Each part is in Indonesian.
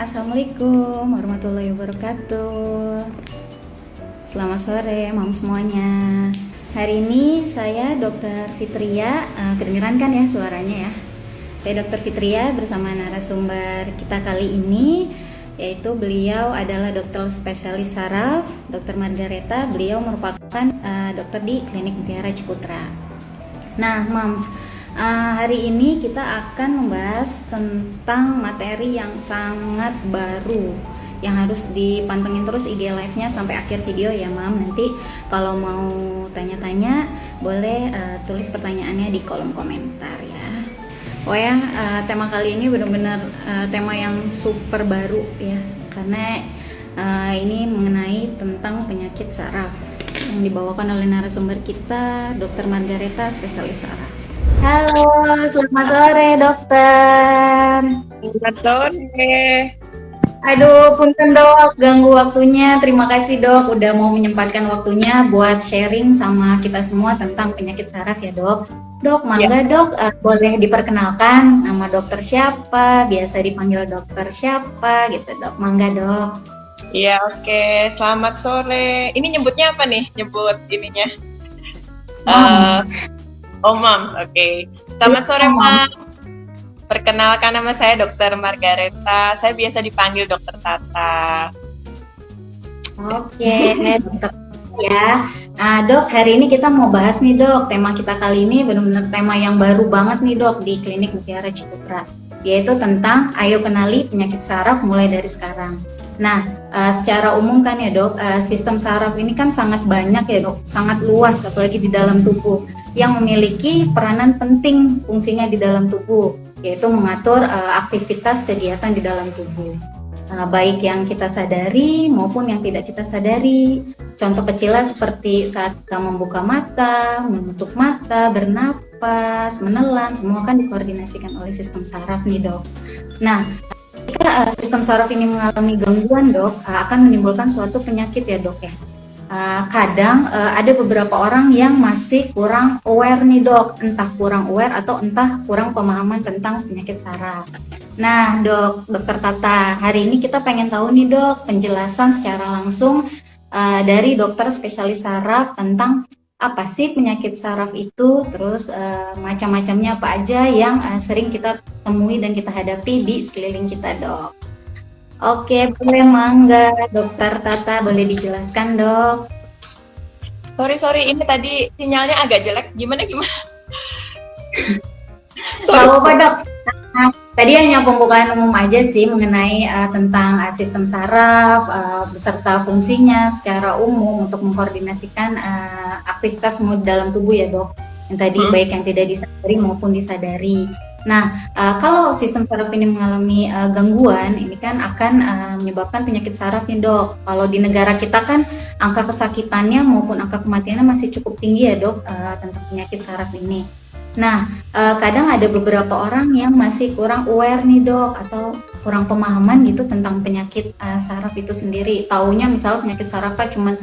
Assalamualaikum warahmatullahi wabarakatuh. Selamat sore, mam semuanya. Hari ini saya Dr. Fitria, kedengeran kan ya suaranya ya? Saya Dr. Fitria bersama narasumber kita kali ini, yaitu beliau adalah dokter spesialis saraf, Dr. Margareta. Beliau merupakan dokter di Klinik Mutiara Ciputra. Nah, Mams, hari ini kita akan membahas tentang materi yang sangat baru yang harus dipantengin terus IG live-nya sampai akhir video ya, Mam. Nanti kalau mau tanya-tanya boleh tulis pertanyaannya di kolom komentar ya. Oh ya, tema kali ini benar-benar tema yang super baru ya, karena ini mengenai tentang penyakit saraf yang dibawakan oleh narasumber kita, Dr. Margareta, spesialis saraf. Halo, selamat sore dokter. Selamat sore. Aduh, punten dok, ganggu waktunya. Terima kasih dok, udah mau menyempatkan waktunya buat sharing sama kita semua tentang penyakit saraf ya dok. Dok, mangga ya. Dok, boleh diperkenalkan nama dokter siapa, biasa dipanggil dokter siapa gitu dok, mangga dok. Iya, oke. Selamat sore. Ini nyebutnya apa nih? Nyebut ininya? Moms. Moms, oke. Selamat sore, Mam. Perkenalkan, nama saya Dr. Margareta. Saya biasa dipanggil Dr. Tata. Oke, dokter ya. Dok, hari ini kita mau bahas nih dok. Tema kita kali ini benar-benar tema yang baru banget nih dok di Klinik Mutiara Ciputra, yaitu tentang ayo kenali penyakit saraf mulai dari sekarang. Nah, secara umum kan ya dok, sistem saraf ini kan sangat banyak ya dok, sangat luas apalagi di dalam tubuh, yang memiliki peranan penting fungsinya di dalam tubuh, yaitu mengatur aktivitas kegiatan di dalam tubuh, baik yang kita sadari maupun yang tidak kita sadari. Contoh kecilnya seperti saat kita membuka mata, menutup mata, bernapas, menelan, semua kan dikoordinasikan oleh sistem saraf nih dok. Nah, jika sistem saraf ini mengalami gangguan dok, akan menimbulkan suatu penyakit ya dok ya. Kadang ada beberapa orang yang masih kurang aware nih dok, entah kurang aware atau entah kurang pemahaman tentang penyakit saraf. Nah dok, dokter Tata, hari ini kita pengen tahu nih dok penjelasan secara langsung dari dokter spesialis saraf tentang apa sih penyakit saraf itu, terus macam-macamnya apa aja yang sering kita temui dan kita hadapi di sekeliling kita dok. Oke, boleh mangga dokter Tata, boleh dijelaskan dok? Sorry, ini tadi sinyalnya agak jelek. Gimana? Gak apa-apa dok. Nah, tadi hanya pembukaan umum aja sih mengenai tentang sistem saraf beserta fungsinya secara umum untuk mengkoordinasikan aktivitas semua dalam tubuh ya dok. Yang tadi baik yang tidak disadari maupun disadari. Nah, kalau sistem saraf ini mengalami gangguan, ini kan akan menyebabkan penyakit saraf nih dok. Kalau di negara kita kan angka kesakitannya maupun angka kematiannya masih cukup tinggi ya dok tentang penyakit saraf ini. Nah, kadang ada beberapa orang yang masih kurang aware nih dok, atau kurang pemahaman gitu tentang penyakit saraf itu sendiri. Taunya misalnya penyakit saraf cuma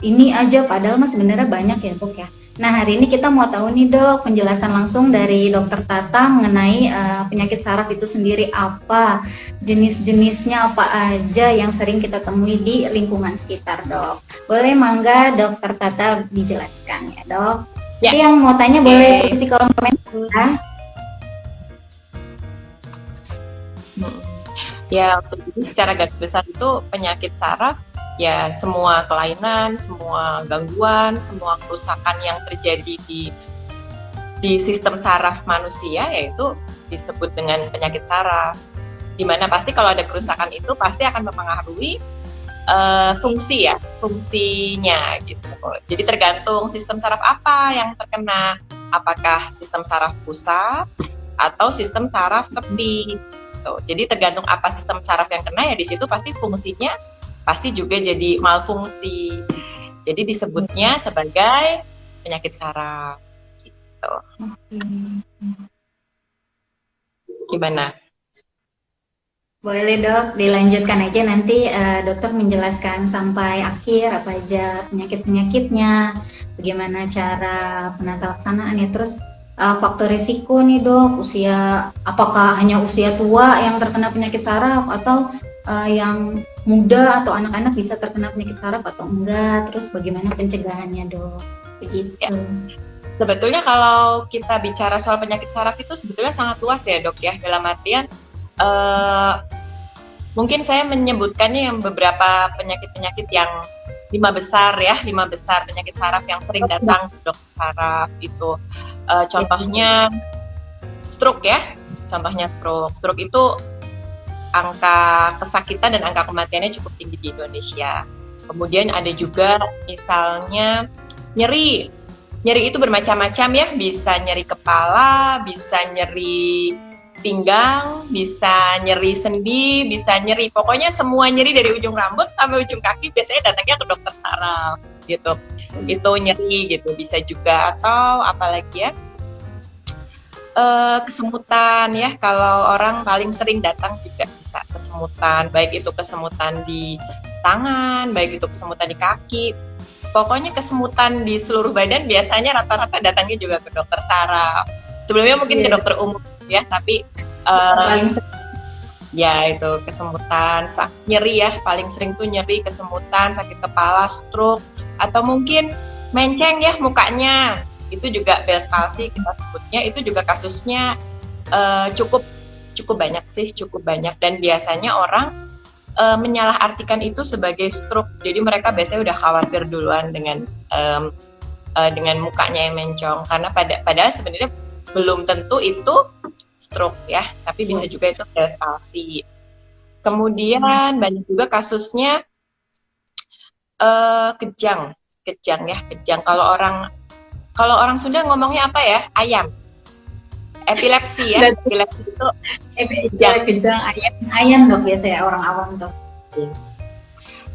ini aja, padahal mah sebenarnya banyak ya dok ya. Nah, hari ini kita mau tahu nih dok, penjelasan langsung dari dokter Tata mengenai penyakit saraf itu sendiri, apa jenis-jenisnya, apa aja yang sering kita temui di lingkungan sekitar dok. Boleh mangga dokter Tata dijelaskan ya dok. Ya. Jadi yang mau tanya boleh tulis di kolom komentar. Ya, jadi secara garis besar itu penyakit saraf ya semua kelainan, semua gangguan, semua kerusakan yang terjadi di sistem saraf manusia yaitu disebut dengan penyakit saraf. Dimana pasti kalau ada kerusakan itu pasti akan mempengaruhi fungsinya gitu. Jadi tergantung sistem saraf apa yang terkena, apakah sistem saraf pusat atau sistem saraf tepi. Gitu. Jadi tergantung apa sistem saraf yang kena ya di situ pasti fungsinya pasti juga jadi malfungsi. Jadi disebutnya sebagai penyakit saraf. Gitu. Gimana? Boleh dok, dilanjutkan aja nanti dokter menjelaskan sampai akhir apa aja penyakit-penyakitnya, bagaimana cara penata laksanaannya, terus faktor risiko nih dok, usia, apakah hanya usia tua yang terkena penyakit saraf atau yang muda atau anak-anak bisa terkena penyakit saraf atau enggak, terus bagaimana pencegahannya dok, begitu. Ya. Sebetulnya kalau kita bicara soal penyakit saraf itu sebetulnya sangat luas ya dok ya, dalam artian mungkin saya menyebutkannya yang beberapa penyakit-penyakit yang 5 besar penyakit saraf yang sering datang ke dokter saraf itu. Contohnya stroke ya, stroke itu angka kesakitan dan angka kematiannya cukup tinggi di Indonesia. Kemudian ada juga misalnya nyeri itu bermacam-macam ya, bisa nyeri kepala, bisa nyeri pinggang, bisa nyeri sendi, bisa nyeri, pokoknya semua nyeri dari ujung rambut sampai ujung kaki biasanya datangnya ke dokter saraf gitu. Itu nyeri gitu, bisa juga, atau apalagi ya, kesemutan ya, kalau orang paling sering datang juga bisa kesemutan, baik itu kesemutan di tangan, baik itu kesemutan di kaki. Pokoknya kesemutan di seluruh badan biasanya rata-rata datangnya juga ke dokter saraf. Sebelumnya mungkin ke dokter umum ya, tapi ya itu kesemutan, nyeri ya, paling sering tuh nyeri, kesemutan, sakit kepala, stroke, atau mungkin menceng ya mukanya. Itu juga Bell's palsy kita sebutnya, itu juga kasusnya cukup banyak sih, cukup banyak, dan biasanya orang menyalahartikan itu sebagai stroke. Jadi mereka biasanya udah khawatir duluan dengan mukanya yang mencong, karena padahal sebenarnya belum tentu itu stroke ya, tapi bisa juga itu Bell's palsy. Kemudian banyak juga kasusnya kejang ya, kejang. Kalau orang Sunda ngomongnya apa ya? Ayam. Epilepsi ya. Epilepsi itu kejang ayan dok biasa ya orang awam tuh.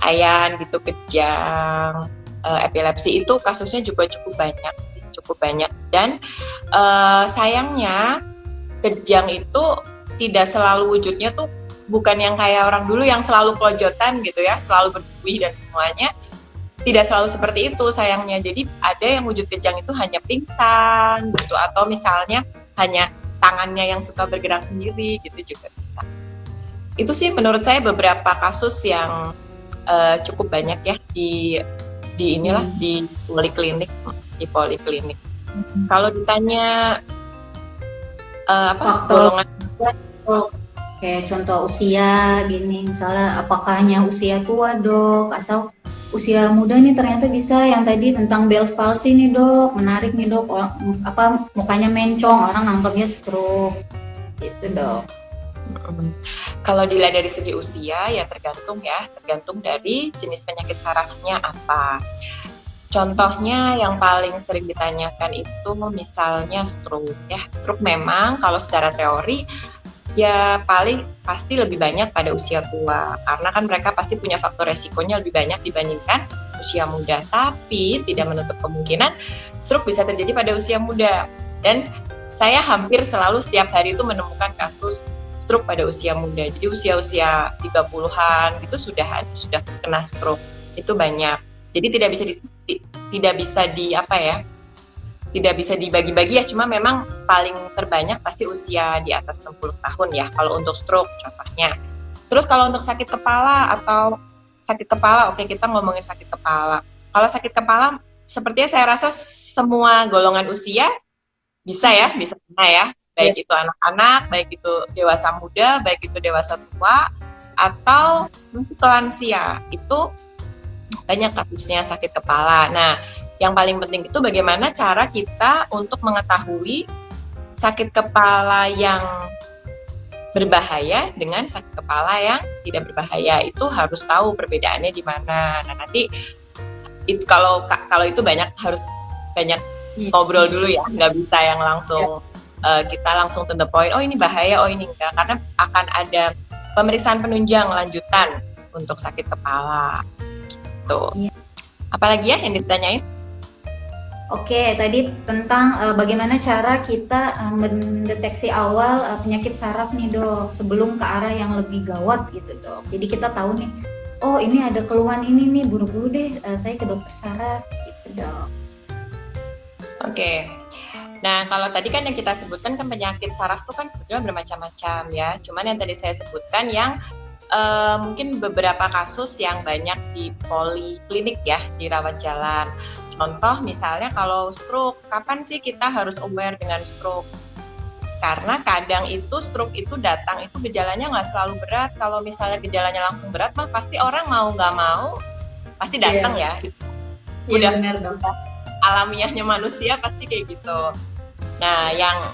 Ayan gitu, kejang. Epilepsi itu kasusnya juga cukup banyak. Dan sayangnya kejang itu tidak selalu wujudnya tuh bukan yang kayak orang dulu yang selalu pelojotan gitu ya, selalu berbuih dan semuanya. Tidak selalu seperti itu sayangnya. Jadi ada yang wujud kejang itu hanya pingsan gitu, atau misalnya hanya tangannya yang suka bergerak sendiri gitu juga bisa. Itu sih menurut saya beberapa kasus yang cukup banyak ya di poliklinik. Kalau ditanya golongan, kayak contoh usia gini, misalnya apakah hanya usia tua dok atau usia muda nih ternyata bisa, yang tadi tentang Bell's palsy nih dok, menarik nih dok, mukanya mencong, orang nganggapnya stroke gitu dok. Kalau dilihat dari segi usia ya tergantung dari jenis penyakit sarafnya apa. Contohnya yang paling sering ditanyakan itu misalnya stroke ya. Stroke memang kalau secara teori ya paling pasti lebih banyak pada usia tua, karena kan mereka pasti punya faktor resikonya lebih banyak dibandingkan usia muda. Tapi tidak menutup kemungkinan stroke bisa terjadi pada usia muda, dan saya hampir selalu setiap hari itu menemukan kasus stroke pada usia muda. Jadi usia-usia 30-an itu sudah kena stroke, itu banyak. Jadi tidak bisa dibagi-bagi ya, cuma memang paling terbanyak pasti usia di atas 60 tahun ya, kalau untuk stroke contohnya. Terus kalau untuk sakit kepala, oke, kita ngomongin sakit kepala. Kalau sakit kepala, sepertinya saya rasa semua golongan usia bisa kena ya, baik itu anak-anak, baik itu dewasa muda, baik itu dewasa tua, atau mungkin lansia, itu banyak kasusnya sakit kepala. Nah, yang paling penting itu bagaimana cara kita untuk mengetahui sakit kepala yang berbahaya dengan sakit kepala yang tidak berbahaya. Itu harus tahu perbedaannya di mana. Nah, nanti itu kalau itu harus banyak ngobrol dulu ya, nggak bisa yang langsung kita langsung to the point, oh ini bahaya, oh ini enggak, karena akan ada pemeriksaan penunjang lanjutan untuk sakit kepala. Tuh. Apalagi ya yang ditanyain? Oke, tadi tentang bagaimana cara kita mendeteksi awal penyakit saraf nih dok, sebelum ke arah yang lebih gawat gitu dok. Jadi kita tahu nih, oh ini ada keluhan ini nih, buru-buru deh saya ke dokter saraf gitu dok. Oke. Nah, kalau tadi kan yang kita sebutkan kan penyakit saraf itu kan sebetulnya bermacam-macam ya. Cuman yang tadi saya sebutkan yang mungkin beberapa kasus yang banyak di poliklinik ya, di rawat jalan. Contoh misalnya kalau stroke, kapan sih kita harus aware dengan stroke? Karena kadang itu stroke itu datang itu gejalanya nggak selalu berat. Kalau misalnya gejalanya langsung berat mah pasti orang mau nggak mau pasti datang ya. Iya benar dong. Alamiahnya manusia pasti kayak gitu. Nah, yang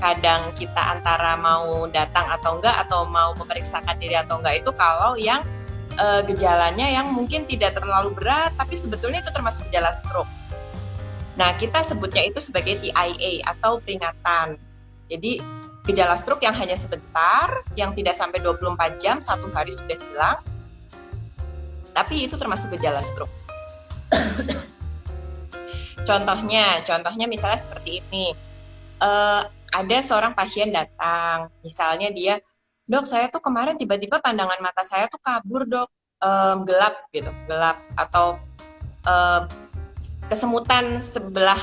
kadang kita antara mau datang atau enggak atau mau memeriksakan diri atau enggak itu kalau yang gejalanya yang mungkin tidak terlalu berat tapi sebetulnya itu termasuk gejala stroke. Nah, kita sebutnya itu sebagai TIA atau peringatan. Jadi gejala stroke yang hanya sebentar, yang tidak sampai 24 jam, 1 hari sudah hilang. Tapi itu termasuk gejala stroke. Contohnya misalnya seperti ini. Ada seorang pasien datang, misalnya dia, dok saya tuh kemarin tiba-tiba pandangan mata saya tuh kabur dok, gelap gitu, gelap atau kesemutan sebelah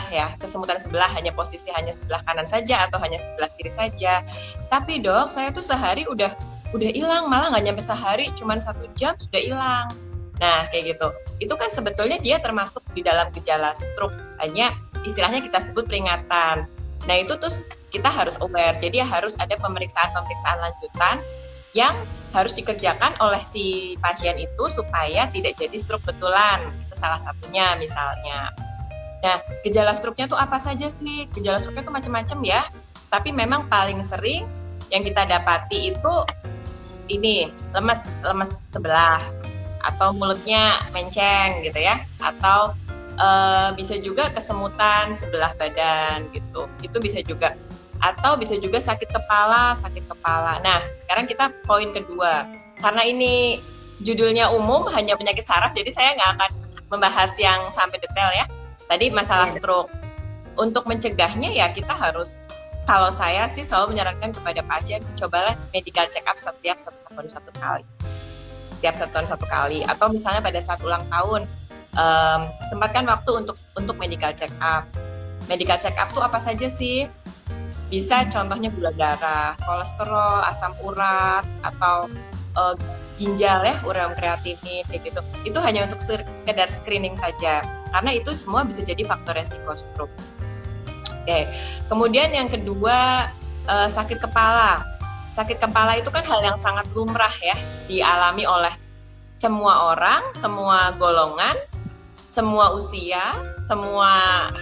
hanya posisi hanya sebelah kanan saja atau hanya sebelah kiri saja. Tapi dok saya tuh sehari udah hilang, malah nggak nyampe sehari, cuman 1 jam sudah hilang. Nah kayak gitu, itu kan sebetulnya dia termasuk di dalam gejala stroke, hanya istilahnya kita sebut peringatan. Nah itu terus kita harus aware, jadi harus ada pemeriksaan lanjutan yang harus dikerjakan oleh si pasien itu supaya tidak jadi stroke betulan. Itu salah satunya misalnya. Nah gejala stroke-nya tuh apa saja sih? Gejala stroke-nya tuh macam-macam ya, tapi memang paling sering yang kita dapati itu ini lemes sebelah, atau mulutnya menceng gitu ya, atau bisa juga kesemutan sebelah badan gitu, itu bisa juga, atau bisa juga sakit kepala. Nah sekarang kita poin kedua, karena ini judulnya umum hanya penyakit saraf, jadi saya nggak akan membahas yang sampai detail ya. Tadi masalah stroke, untuk mencegahnya ya kita harus, kalau saya sih selalu menyarankan kepada pasien, cobalah medical check up setiap 1 tahun 1 kali. Setiap 1 tahun 1 kali, atau misalnya pada saat ulang tahun sempatkan waktu untuk medical check up. Medical check up tuh apa saja sih? Bisa contohnya gula darah, kolesterol, asam urat, atau ginjal ya, ureum kreatinin kayak gitu. Itu hanya untuk sekedar screening saja, karena itu semua bisa jadi faktor resiko stroke. Oke. Kemudian yang kedua, sakit kepala. Sakit kepala itu kan hal yang sangat lumrah ya, dialami oleh semua orang, semua golongan, semua usia, semua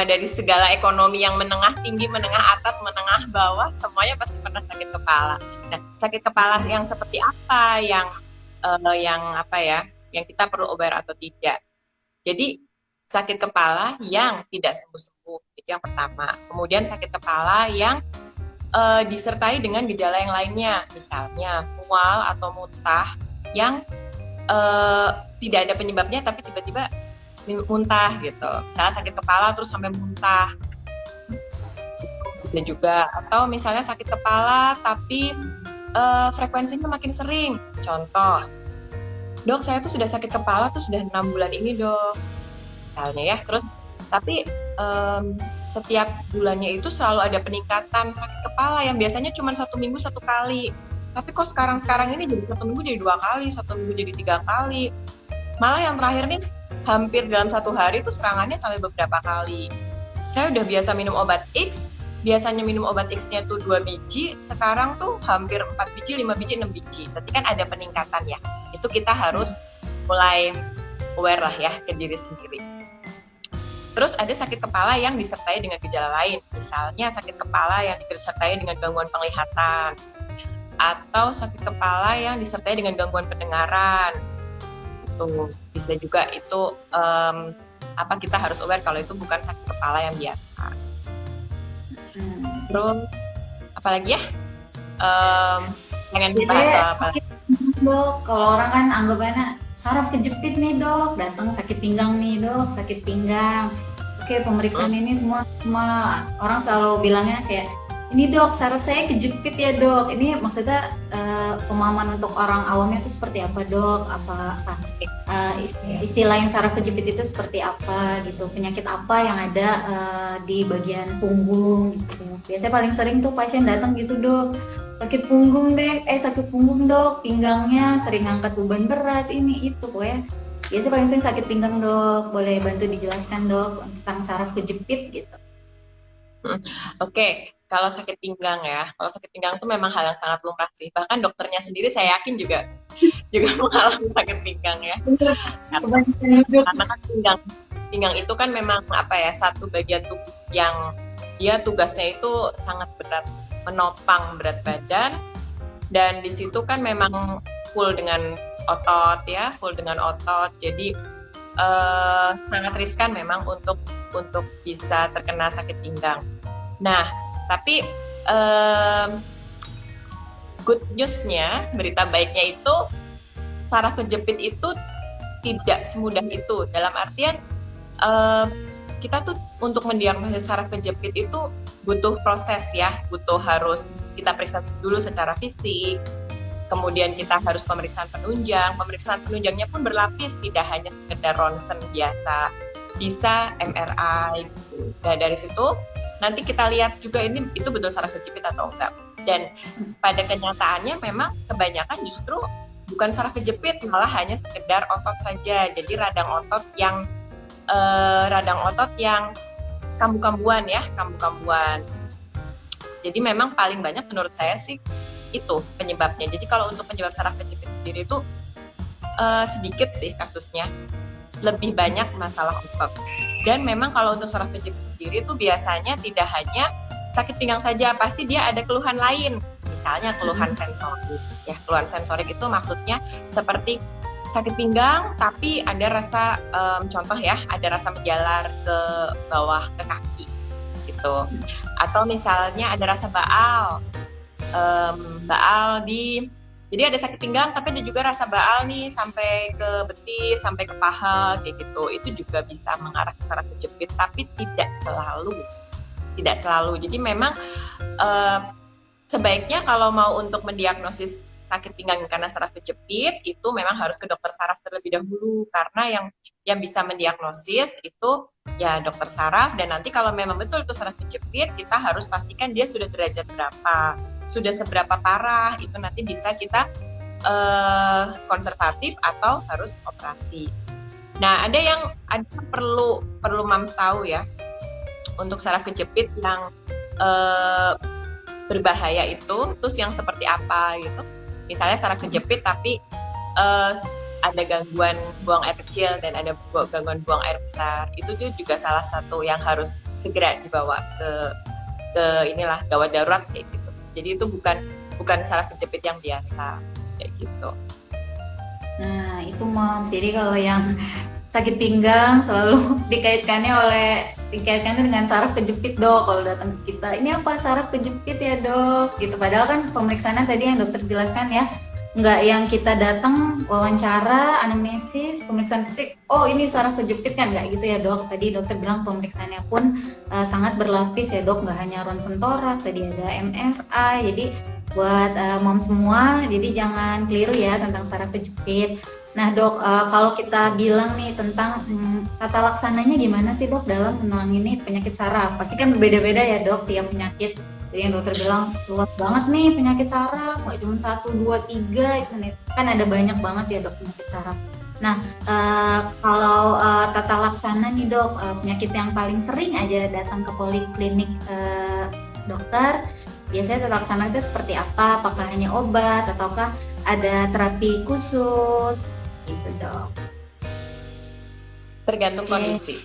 dari segala ekonomi yang menengah tinggi, menengah atas, menengah bawah, semuanya pasti pernah sakit kepala. Nah, sakit kepala yang seperti apa yang kita perlu aware atau tidak. Jadi sakit kepala yang tidak sembuh-sembuh, itu yang pertama. Kemudian sakit kepala yang disertai dengan gejala yang lainnya, misalnya mual atau muntah yang tidak ada penyebabnya tapi tiba-tiba muntah gitu. Misalnya sakit kepala terus sampai muntah. Bisa juga, atau misalnya sakit kepala tapi frekuensinya makin sering. Contoh, dok saya tuh sudah sakit kepala tuh sudah 6 bulan ini dok, misalnya ya. Terus tapi setiap bulannya itu selalu ada peningkatan sakit kepala yang biasanya cuma 1 minggu 1 kali. Tapi kok sekarang ini jadi 1 minggu jadi 2 kali, 1 minggu jadi 3 kali. Malah yang terakhir nih hampir dalam 1 hari itu serangannya sampai beberapa kali. Saya udah biasa minum obat X, biasanya minum obat X-nya tuh 2 biji, sekarang tuh hampir 4 biji, 5 biji, 6 biji. Berarti kan ada peningkatan ya. Itu kita harus mulai aware lah ya ke diri sendiri. Terus ada sakit kepala yang disertai dengan gejala lain. Misalnya sakit kepala yang disertai dengan gangguan penglihatan, atau sakit kepala yang disertai dengan gangguan pendengaran. Itu bisa juga itu kita harus aware kalau itu bukan sakit kepala yang biasa. Terus apalagi ya? Pengen dibahas soal apa? Dok, kalau orang kan anggapannya saraf kejepit nih dok, datang sakit pinggang nih dok, sakit pinggang. Oke, pemeriksaan ini semua orang selalu bilangnya kayak, ini dok, saraf saya kejepit ya dok. Ini maksudnya pemahaman untuk orang awamnya itu seperti apa dok? Istilah yang saraf kejepit itu seperti apa gitu? Penyakit apa yang ada di bagian punggung gitu? biasanya paling sering tuh pasien datang gitu dok, sakit punggung dok, pinggangnya sering angkat beban berat, ini itu pokoknya. Biasanya paling sering sakit pinggang dok, boleh bantu dijelaskan dok tentang saraf kejepit gitu. Oke, kalau sakit pinggang ya, kalau sakit pinggang itu memang hal yang sangat lumrah sih. Bahkan dokternya sendiri saya yakin juga mengalami sakit pinggang ya. Karena kan pinggang itu kan memang apa ya, satu bagian tubuh yang dia tugasnya itu sangat berat, menopang berat badan, dan di situ kan memang full dengan otot ya, jadi sangat riskan memang untuk bisa terkena sakit pinggang. Nah, tapi good news-nya, berita baiknya itu saraf kejepit itu tidak semudah itu. Dalam artian kita tuh untuk mendiagnosis saraf kejepit itu butuh proses ya, harus kita periksa dulu secara fisik, kemudian kita harus pemeriksaan penunjangnya pun berlapis, tidak hanya sekedar ronsen biasa, bisa MRI gitu. Nah dari situ nanti kita lihat juga itu betul saraf kejepit atau enggak. Dan pada kenyataannya memang kebanyakan justru bukan saraf kejepit, malah hanya sekedar otot saja. Jadi radang otot yang kambuh-kambuhan ya, Jadi memang paling banyak menurut saya sih itu penyebabnya. Jadi kalau untuk penyebab saraf kejepit sendiri itu sedikit sih kasusnya, lebih banyak masalah otot. Dan memang kalau untuk saraf kejepit sendiri itu biasanya tidak hanya sakit pinggang saja, pasti dia ada keluhan lain. Misalnya keluhan sensorik. Ya, keluhan sensorik itu maksudnya seperti sakit pinggang tapi ada rasa contoh ya, ada rasa menjalar ke bawah ke kaki gitu. Atau misalnya ada rasa baal jadi ada sakit pinggang tapi ada juga rasa baal nih sampai ke betis, sampai ke paha kayak gitu. Itu juga bisa mengarah ke saraf kejepit, tapi tidak selalu. Jadi memang sebaiknya kalau mau untuk mendiagnosis sakit pinggang karena saraf kejepit itu memang harus ke dokter saraf terlebih dahulu, karena yang bisa mendiagnosis itu ya dokter saraf. Dan nanti kalau memang betul itu saraf kejepit, kita harus pastikan dia sudah derajat berapa, sudah seberapa parah, itu nanti bisa kita konservatif atau harus operasi. Nah ada yang perlu mams tahu ya, untuk saraf kejepit yang berbahaya itu terus yang seperti apa gitu. Misalnya saraf kejepit tapi ada gangguan buang air kecil dan ada gangguan buang air besar, itu tuh juga salah satu yang harus segera dibawa ke gawat darurat kayak gitu. Jadi itu bukan saraf kejepit yang biasa kayak gitu. Nah itu Mom, jadi kalau yang sakit pinggang selalu dikaitkannya dengan saraf kejepit dok. Kalau datang ke kita, ini apa saraf kejepit ya dok gitu. Padahal kan pemeriksaannya tadi yang dokter jelaskan ya, nggak yang kita datang wawancara, anamnesis, pemeriksaan fisik, oh ini saraf kejepit kan, nggak gitu ya dok. Tadi dokter bilang pemeriksaannya pun sangat berlapis ya dok, nggak hanya ronsen torak, tadi ada MRI. Jadi buat mom semua, jadi jangan keliru ya tentang saraf kejepit. Nah dok, kalau kita bilang nih tentang tata laksananya gimana sih dok dalam menangani penyakit saraf? Pasti kan berbeda-beda ya dok tiap penyakit. Jadi yang dokter bilang luas banget nih penyakit saraf, nggak cuma 1, 2, 3, itu nih. Kan ada banyak banget ya dok penyakit saraf. Nah kalau tata laksana nih dok, penyakit yang paling sering aja datang ke poliklinik dokter, biasanya tata laksana itu seperti apa? Apakah hanya obat ataukah ada terapi khusus? Gitu dok. Tergantung kondisi.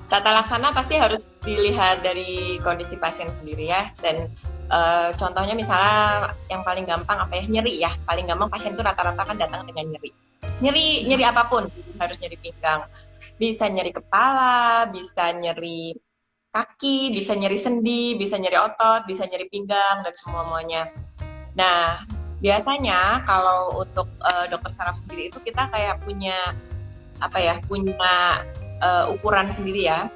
Tata laksana pasti harus dilihat dari kondisi pasien sendiri ya. Dan contohnya misalnya yang paling gampang apa ya, nyeri ya. Paling gampang pasien itu rata-rata kan datang dengan nyeri. Nyeri apapun, harus nyeri pinggang, bisa nyeri kepala, bisa nyeri kaki, bisa nyeri sendi, bisa nyeri otot, bisa nyeri pinggang dan semuanya. Nah biasanya kalau untuk dokter saraf sendiri itu kita kayak punya ukuran sendiri ya,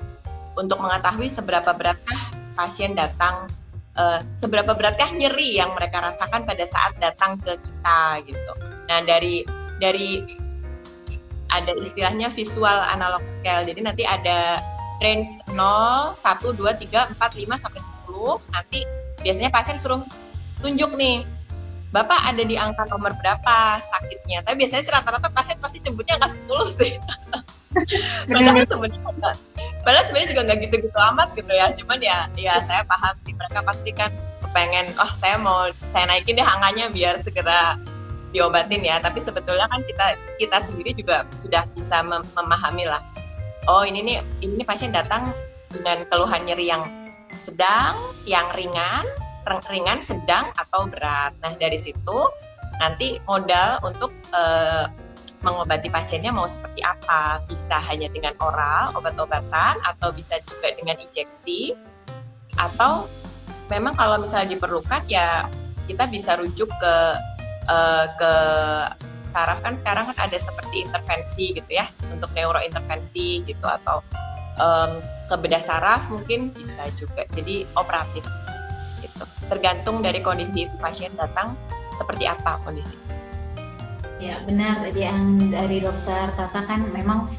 untuk mengetahui seberapa beratkah pasien datang, seberapa beratkah nyeri yang mereka rasakan pada saat datang ke kita gitu. Nah dari ada istilahnya visual analog scale, jadi nanti ada range 0, 1, 2, 3, 4, 5, sampai 10. Nanti biasanya pasien suruh tunjuk nih, Bapak ada di angka nomor berapa sakitnya. Tapi biasanya sih rata-rata pasien pasti nyebutnya angka 10 sih. Padahal sebenarnya juga nggak gitu-gitu amat gitu ya. Cuman ya saya paham sih, mereka pasti kan pengen, saya naikin deh angkanya biar segera diobatin ya. Tapi sebetulnya kan kita sendiri juga sudah bisa memahami lah. Oh ini pasien datang dengan keluhan nyeri yang sedang, yang ringan, sedang atau berat. Nah dari situ nanti modal untuk mengobati pasiennya mau seperti apa. Bisa hanya dengan oral, obat-obatan, atau bisa juga dengan injeksi. Atau memang kalau misalnya diperlukan ya kita bisa rujuk ke saraf. Kan sekarang kan ada seperti intervensi gitu ya, untuk neurointervensi gitu, atau ke bedah saraf mungkin bisa juga. Jadi operatif gitu. Tergantung dari kondisi itu pasien datang seperti apa kondisi. Ya benar, tadi yang dari dokter katakan memang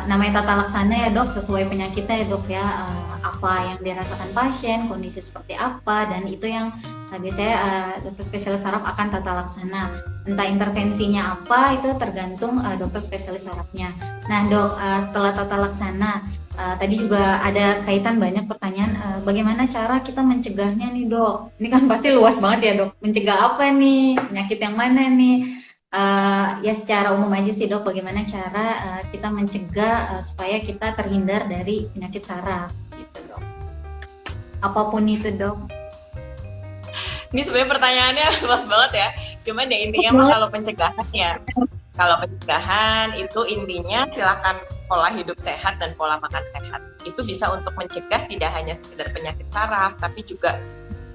namanya tata laksana ya dok, sesuai penyakitnya ya dok ya, apa yang dirasakan pasien, kondisi seperti apa, dan itu yang biasanya dokter spesialis saraf akan tata laksana. Entah intervensinya apa itu tergantung dokter spesialis sarafnya. Nah dok, setelah tata laksana tadi juga ada kaitan banyak pertanyaan, bagaimana cara kita mencegahnya nih dok? Ini kan pasti luas banget ya dok, mencegah apa nih, penyakit yang mana nih? Ya secara umum aja sih dok, bagaimana cara kita mencegah supaya kita terhindar dari penyakit saraf gitu dok, apapun itu dok. Ini sebenarnya pertanyaannya luas banget ya, cuman ya intinya mah kalau pencegahan itu intinya silakan pola hidup sehat dan pola makan sehat. Itu bisa untuk mencegah tidak hanya sekedar penyakit saraf, tapi juga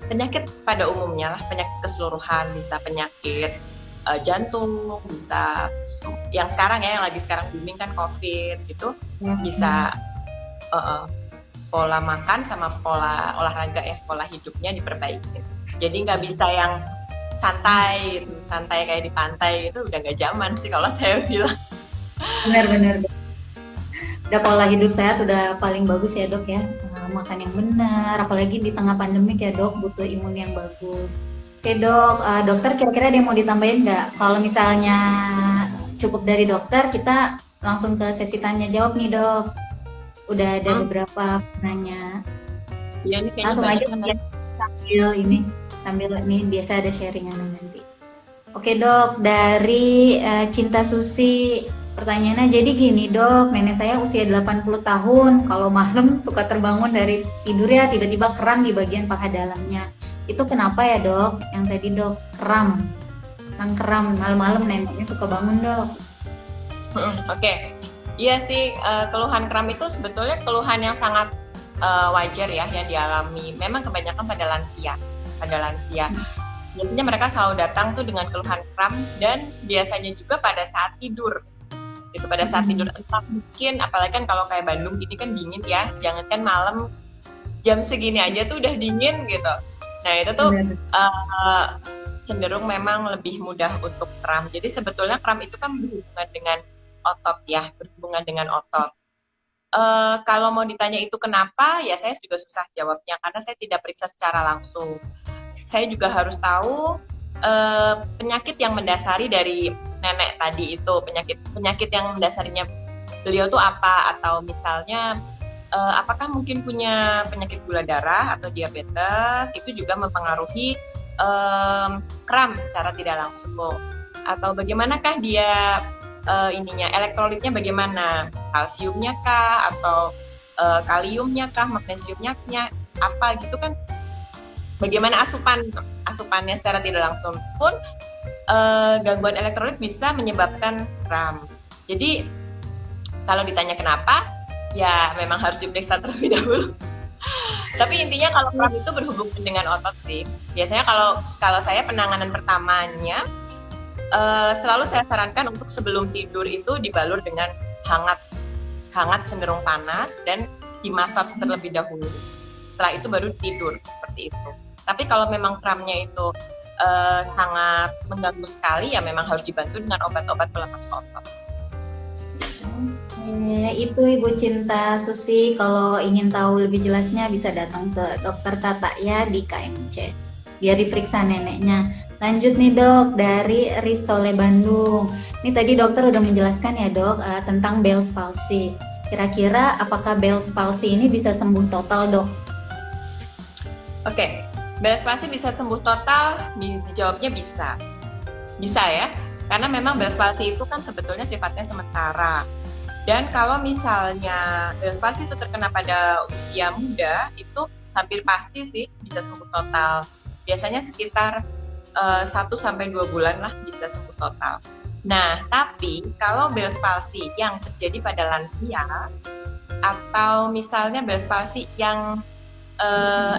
penyakit pada umumnya lah, penyakit keseluruhan, bisa penyakit jantung, bisa yang sekarang ya, yang lagi sekarang booming kan COVID gitu, bisa pola makan sama pola olahraga ya, pola hidupnya diperbaiki. Jadi nggak bisa yang santai kayak di pantai, itu udah nggak zaman sih kalau saya bilang. Benar. Udah pola hidup sehat udah paling bagus ya dok ya, makan yang benar, apalagi di tengah pandemik ya dok, butuh imun yang bagus. Oke dok, dokter kira-kira ada yang mau ditambahin nggak? Kalau misalnya cukup dari dokter, kita langsung ke sesi tanya jawab nih dok. Udah ada beberapa penanya. Iya nih langsung aja sambil ini biasa ada sharingan nanti. Oke dok, dari Cinta Susi, pertanyaannya jadi gini dok, nenek saya usia 80 tahun, kalau malam suka terbangun dari tidur ya tiba-tiba kram di bagian paha dalamnya. Itu kenapa ya dok? Yang tadi dok kram malam-malam neneknya suka bangun dok. Oke. Iya sih, keluhan kram itu sebetulnya keluhan yang sangat wajar ya yang dialami. Memang kebanyakan pada lansia. Biasanya mereka selalu datang tuh dengan keluhan kram, dan biasanya juga pada saat tidur. Itu pada saat tidur, entah mungkin apalagi kan kalau kayak Bandung gini kan dingin ya, jangankan malam, jam segini aja tuh udah dingin gitu. Nah itu tuh cenderung memang lebih mudah untuk kram. Jadi sebetulnya kram itu kan berhubungan dengan otot ya, kalau mau ditanya itu kenapa, ya saya juga susah jawabnya karena saya tidak periksa secara langsung. Saya juga harus tahu penyakit yang mendasari dari nenek tadi itu, penyakit yang mendasarinya beliau tuh apa, atau misalnya apakah mungkin punya penyakit gula darah atau diabetes, itu juga mempengaruhi kram secara tidak langsung. Atau bagaimanakah dia elektrolitnya bagaimana, kalsiumnya kah, atau kaliumnya kah, magnesiumnya apa gitu kan, bagaimana asupannya secara tidak langsung pun gangguan elektrolit bisa menyebabkan kram. Jadi kalau ditanya kenapa, ya memang harus diperiksa terlebih dahulu. Tapi intinya kalau kram itu berhubungan dengan otot sih. Biasanya kalau saya penanganan pertamanya selalu saya sarankan untuk sebelum tidur itu dibalur dengan hangat cenderung panas dan dimasaj terlebih dahulu. Setelah itu baru tidur seperti itu. Tapi kalau memang kramnya itu sangat mengganggu sekali, ya memang harus dibantu dengan obat-obat pelepas otot. Itu Ibu Cinta Susi, kalau ingin tahu lebih jelasnya bisa datang ke Dokter Tata ya di KMC. Biar diperiksa neneknya. Lanjut nih dok, dari Risole Bandung. Ini tadi dokter udah menjelaskan ya dok tentang Bell's palsy. Kira-kira apakah Bell's palsy ini bisa sembuh total dok? Oke, Bell's palsy bisa sembuh total? Dijawabnya bisa. Bisa ya, karena memang Bell's palsy itu kan sebetulnya sifatnya sementara. Dan kalau misalnya Bell's palsy itu terkena pada usia muda, itu hampir pasti sih bisa sembuh total. Biasanya sekitar 1-2 bulan lah bisa sembuh total. Nah, tapi kalau Bell's palsy yang terjadi pada lansia, atau misalnya Bell's palsy yang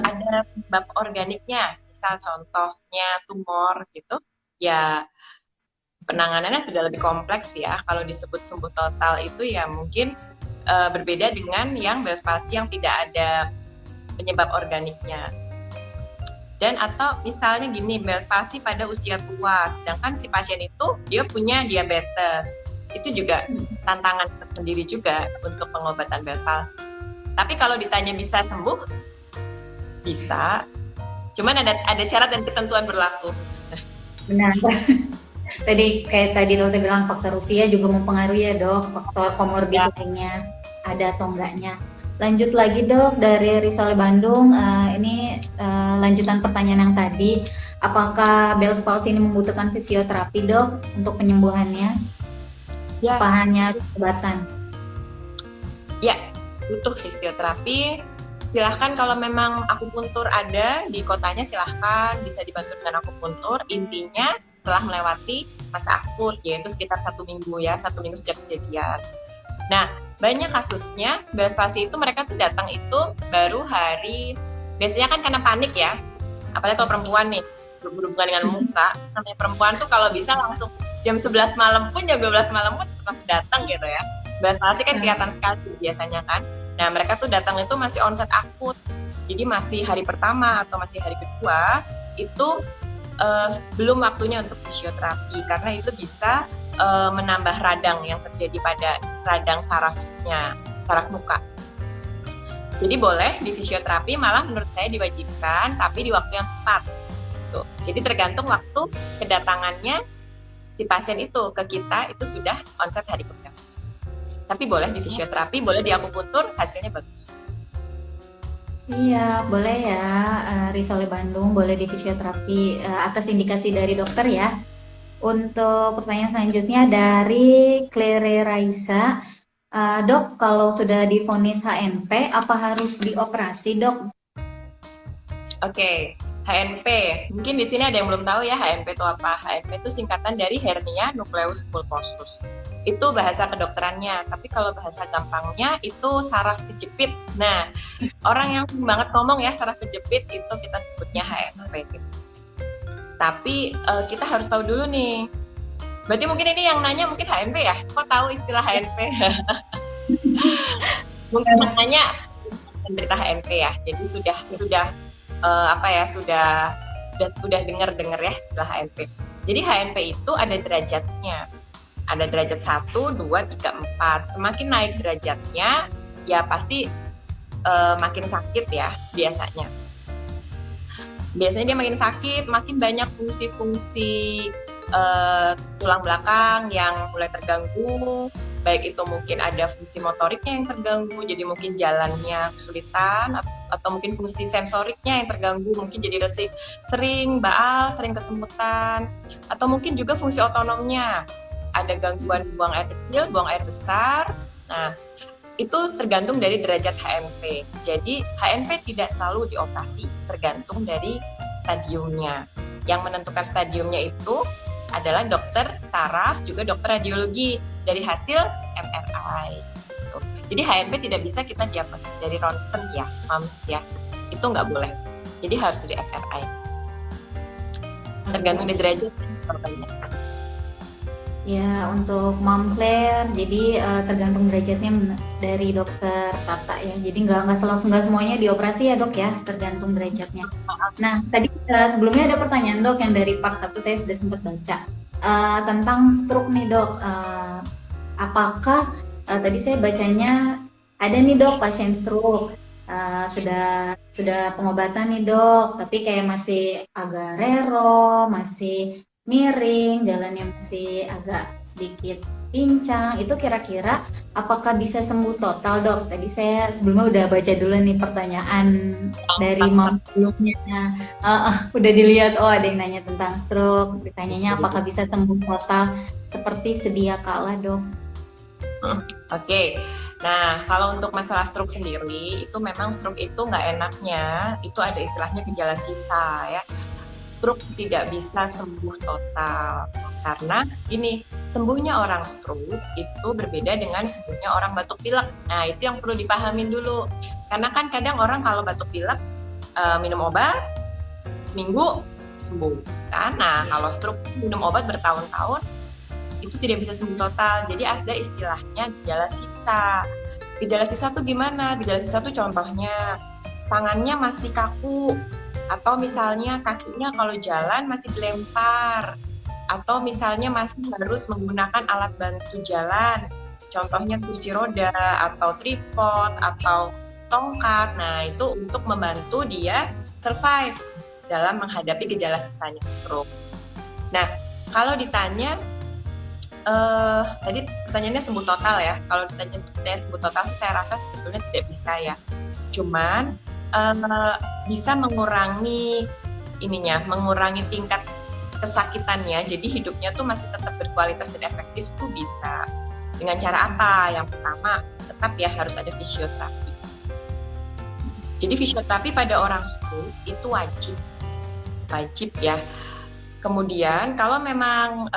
ada penyebab organiknya, misal contohnya tumor gitu, ya penanganannya sudah lebih kompleks ya. Kalau disebut sembuh total itu ya mungkin berbeda dengan yang Bell's palsy yang tidak ada penyebab organiknya. Dan atau misalnya gini, Bell's palsy pada usia tua, sedangkan si pasien itu dia punya diabetes. Itu juga tantangan tersendiri juga untuk pengobatan Bell's palsy. Tapi kalau ditanya bisa sembuh, bisa. Cuman ada syarat dan ketentuan berlaku. Benar. Tadi dokter bilang faktor usia juga mempengaruhi ya dok, faktor komorbid lainnya ada atau enggaknya. Lanjut lagi dok, dari Risole Bandung, ini lanjutan pertanyaan yang tadi, apakah Bell's palsy ini membutuhkan fisioterapi dok untuk penyembuhannya? Ya. Apa hanya obatan? Ya, butuh fisioterapi. Silahkan kalau memang akupuntur ada di kotanya, silahkan bisa dibantu dengan akupuntur. Intinya setelah melewati masa akut, yaitu sekitar 1 minggu ya, 1 minggu sejak kejadian. Nah, banyak kasusnya Bell's palsy itu mereka tuh datang itu baru hari, biasanya kan karena panik ya, apalagi kalau perempuan nih, berhubungan dengan muka, namanya perempuan tuh kalau bisa langsung jam 11 malam pun, jam 12 malam pun langsung datang gitu ya. Bell's palsy kan kelihatan sekali biasanya kan. Nah, mereka tuh datang itu masih onset akut, jadi masih hari pertama atau masih hari kedua, itu belum waktunya untuk fisioterapi, karena itu bisa menambah radang yang terjadi pada radang sarafnya, saraf muka. Jadi boleh di fisioterapi, malah menurut saya diwajibkan, tapi di waktu yang tepat. Tuh. Jadi tergantung waktu kedatangannya si pasien itu ke kita, itu sudah onset hari keberapa. Tapi boleh di fisioterapi, boleh di akupuntur, hasilnya bagus. Iya, boleh ya, Risole Bandung, boleh di fisioterapi atas indikasi dari dokter ya. Untuk pertanyaan selanjutnya dari Claire Raisa, dok, kalau sudah divonis HNP, apa harus dioperasi dok? Oke, HNP. Mungkin di sini ada yang belum tahu ya HNP itu apa. HNP itu singkatan dari hernia nucleus pulposus. Itu bahasa kedokterannya, tapi kalau bahasa gampangnya itu saraf kejepit. Nah, orang yang banget ngomong ya saraf kejepit itu kita sebutnya HNP. Tapi kita harus tahu dulu nih. Berarti mungkin ini yang nanya mungkin HNP ya? Kok tahu istilah HNP? Mungkin makanya menderita HNP ya. Jadi sudah dengar ya istilah HNP. Jadi HNP itu ada derajatnya. Ada derajat 1, 2, 3, 4. Semakin naik derajatnya, ya pasti makin sakit ya biasanya. Biasanya dia makin sakit, makin banyak fungsi-fungsi tulang belakang yang mulai terganggu. Baik itu mungkin ada fungsi motoriknya yang terganggu, jadi mungkin jalannya kesulitan, atau mungkin fungsi sensoriknya yang terganggu, mungkin jadi resik, sering baal, sering kesemutan, atau mungkin juga fungsi otonomnya. Ada gangguan buang air kecil, buang air besar. Nah, itu tergantung dari derajat HNP. Jadi HNP tidak selalu dioperasi, tergantung dari stadiumnya. Yang menentukan stadiumnya itu adalah dokter saraf, juga dokter radiologi dari hasil MRI. Gitu. Jadi HNP tidak bisa kita diagnosis dari ronsen ya, MAMS ya. Itu nggak boleh. Jadi harus dari MRI. Tergantung dari derajat korbannya. Ya, untuk Mom Claire, jadi tergantung derajatnya dari dokter Tata ya. Jadi nggak semuanya dioperasi ya dok ya, tergantung derajatnya. Nah, tadi sebelumnya ada pertanyaan dok yang dari part 1 saya sudah sempat baca tentang stroke nih dok. Apakah tadi saya bacanya ada nih dok pasien stroke. Sudah pengobatan nih dok, tapi kayak masih agak rero, masih miring, jalannya masih agak sedikit pincang. Itu kira-kira apakah bisa sembuh total dok? Tadi saya sebelumnya udah baca dulu nih pertanyaan dari mam sebelumnya. Udah dilihat, oh ada yang nanya tentang stroke, ditanyanya apakah bisa sembuh total seperti sedia kala dok. Oke. Nah, kalau untuk masalah stroke sendiri, itu memang stroke itu nggak enaknya, itu ada istilahnya gejala sisa ya. Stroke tidak bisa sembuh total. Karena ini, sembuhnya orang stroke itu berbeda dengan sembuhnya orang batuk pilek. Nah, itu yang perlu dipahamin dulu. Karena kan kadang orang kalau batuk pilek, minum obat, seminggu sembuh. Nah, kalau stroke minum obat bertahun-tahun, itu tidak bisa sembuh total. Jadi ada istilahnya gejala sisa. Gejala sisa tuh gimana? Gejala sisa tuh contohnya tangannya masih kaku, atau misalnya kakinya kalau jalan masih dilempar, atau misalnya masih harus menggunakan alat bantu jalan. Contohnya kursi roda, atau tripod, atau tongkat. Nah, itu untuk membantu dia survive dalam menghadapi gejala sisanya stroke. Nah, kalau ditanya tadi pertanyaannya sembuh total ya. Kalau ditanya sembuh total sih saya rasa sebetulnya tidak bisa ya. Cuman bisa mengurangi mengurangi tingkat kesakitannya. Jadi hidupnya tuh masih tetap berkualitas dan efektif tuh bisa. Dengan cara apa? Yang pertama, tetap ya harus ada fisioterapi. Jadi fisioterapi pada orang stroke itu wajib ya. Kemudian kalau memang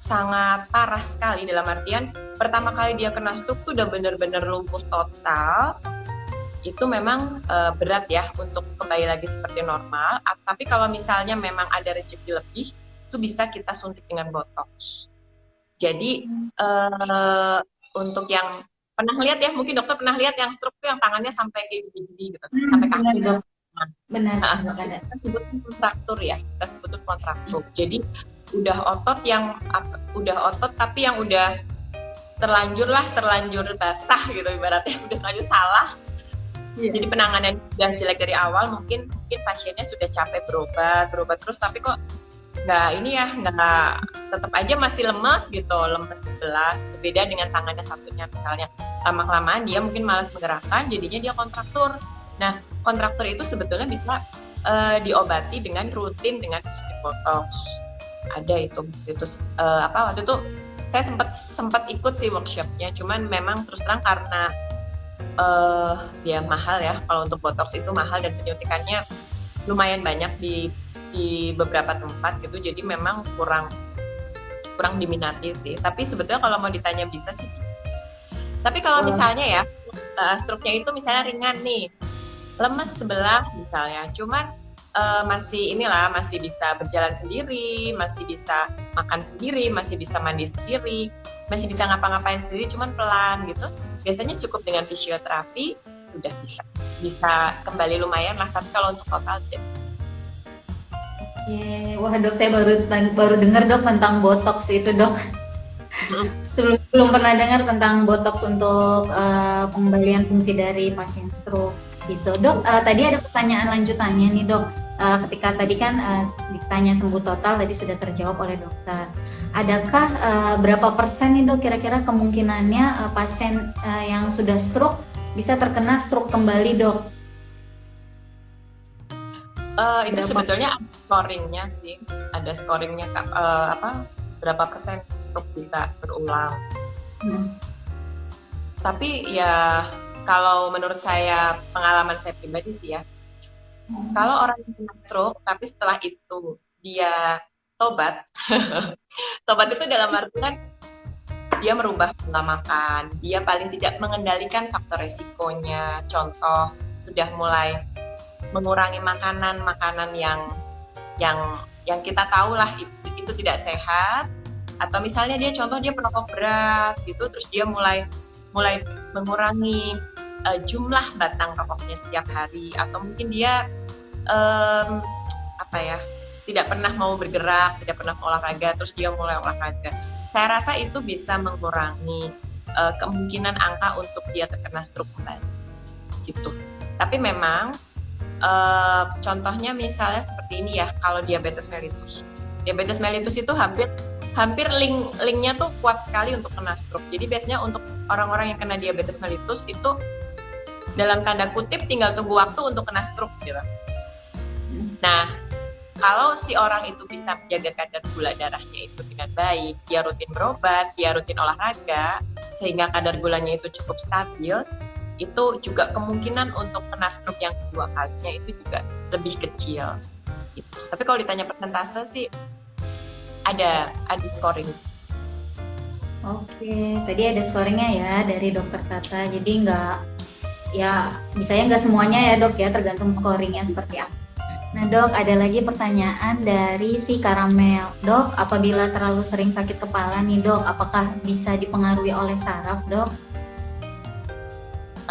sangat parah sekali, dalam artian pertama kali dia kena stroke tuh udah benar-benar lumpuh total, itu memang berat ya untuk kembali lagi seperti normal. Tapi kalau misalnya memang ada rezeki lebih, itu bisa kita suntik dengan botox. Jadi untuk yang pernah lihat ya, mungkin dokter pernah lihat yang stroke tuh yang tangannya sampai kayak gini gitu, sampai kaki. Benar. Kita sebut kontraktur ya, kita sebut kontraktur. Jadi udah otot tapi yang udah terlanjur basah gitu ibaratnya, udah terlanjur salah. Yeah. Jadi penanganan udah jelek dari awal, mungkin pasiennya sudah capek berobat terus, tapi kok nggak tetap aja masih lemes sebelah. Beda dengan tangannya satunya, misalnya lama-kelamaan dia mungkin malas menggerakkan, jadinya dia kontraktur. Nah, kontraktur itu sebetulnya bisa diobati dengan rutin dengan suntik botox. Ada itu waktu itu saya sempat ikut sih workshopnya, cuman memang terus terang karena dia mahal ya, kalau untuk botox itu mahal dan penyuntikannya lumayan banyak di beberapa tempat gitu, jadi memang kurang diminati sih. Tapi sebetulnya kalau mau ditanya bisa sih. Tapi kalau misalnya ya stroke-nya itu misalnya ringan nih, lemes sebelah misalnya, cuman masih bisa berjalan sendiri, masih bisa makan sendiri, masih bisa mandi sendiri, masih bisa ngapa-ngapain sendiri, cuman pelan gitu. Biasanya cukup dengan fisioterapi sudah bisa kembali lumayan lah. Tapi kalau untuk total tidak bisa. Wah dok, saya baru dengar dok tentang botox itu dok. Belum pernah dengar tentang botox untuk pengembalian fungsi dari pasien stroke gitu dok. Tadi ada pertanyaan lanjutannya nih dok. Ketika tadi kan ditanya sembuh total, tadi sudah terjawab oleh dokter. Adakah berapa persen nih dok kira-kira kemungkinannya pasien yang sudah stroke bisa terkena stroke kembali dok? Itu sebetulnya ada scoringnya sih, ada scoringnya berapa persen stroke bisa berulang. Tapi ya kalau menurut saya, pengalaman saya pribadi sih ya, kalau orang yang kena stroke tapi setelah itu dia tobat tobat itu dalam artian dia merubah pola makan, dia paling tidak mengendalikan faktor resikonya, contoh sudah mulai mengurangi makanan yang kita tahu lah itu tidak sehat, atau misalnya dia perokok berat gitu, terus dia mulai mengurangi jumlah batang rokoknya setiap hari, atau mungkin dia tidak pernah mau bergerak, tidak pernah mau olahraga, terus dia mulai olahraga. Saya rasa itu bisa mengurangi kemungkinan angka untuk dia terkena stroke kembali gitu. Tapi memang contohnya misalnya seperti ini ya, kalau diabetes mellitus. Diabetes mellitus itu hampir linknya tuh kuat sekali untuk kena stroke. Jadi biasanya untuk orang-orang yang kena diabetes mellitus itu dalam tanda kutip tinggal tunggu waktu untuk kena stroke gitu. Nah, kalau si orang itu bisa menjaga kadar gula darahnya itu dengan baik, dia rutin berobat, dia rutin olahraga, sehingga kadar gulanya itu cukup stabil, itu juga kemungkinan untuk kena stroke yang kedua kalinya itu juga lebih kecil. Gitu. Tapi kalau ditanya persentase sih ada scoring. Oke, tadi ada scoringnya ya dari dokter Tata. Jadi nggak semuanya ya dok ya, tergantung scoringnya seperti apa. Nah dok, ada lagi pertanyaan dari si Karamel. Dok, apabila terlalu sering sakit kepala nih dok, apakah bisa dipengaruhi oleh saraf dok?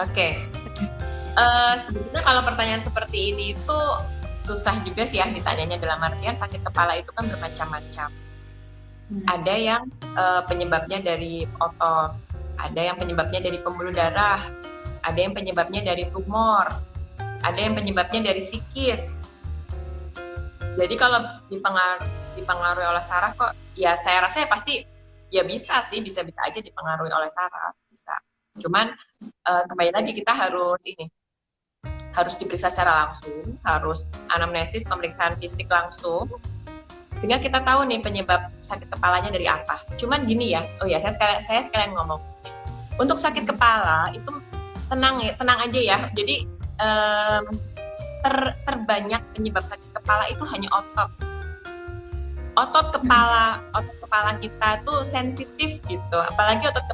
Oke. Sebenarnya kalau pertanyaan seperti ini itu susah juga sih ya ditanyanya, dalam artian sakit kepala itu kan bermacam-macam. Ada yang penyebabnya dari otot, ada yang penyebabnya dari pembuluh darah, ada yang penyebabnya dari tumor, ada yang penyebabnya dari psikis. Jadi kalau dipengaruhi oleh saraf kok, ya saya rasa ya pasti ya bisa aja dipengaruhi oleh saraf, bisa. Cuman kembali lagi kita harus diperiksa secara langsung, harus anamnesis, pemeriksaan fisik langsung, sehingga kita tahu nih penyebab sakit kepalanya dari apa. Cuman gini ya, saya sekalian ngomong, untuk sakit kepala itu tenang aja ya. Jadi terbanyak penyebab sakit kepala itu hanya otot. Otot kepala kita tuh sensitif gitu, apalagi otot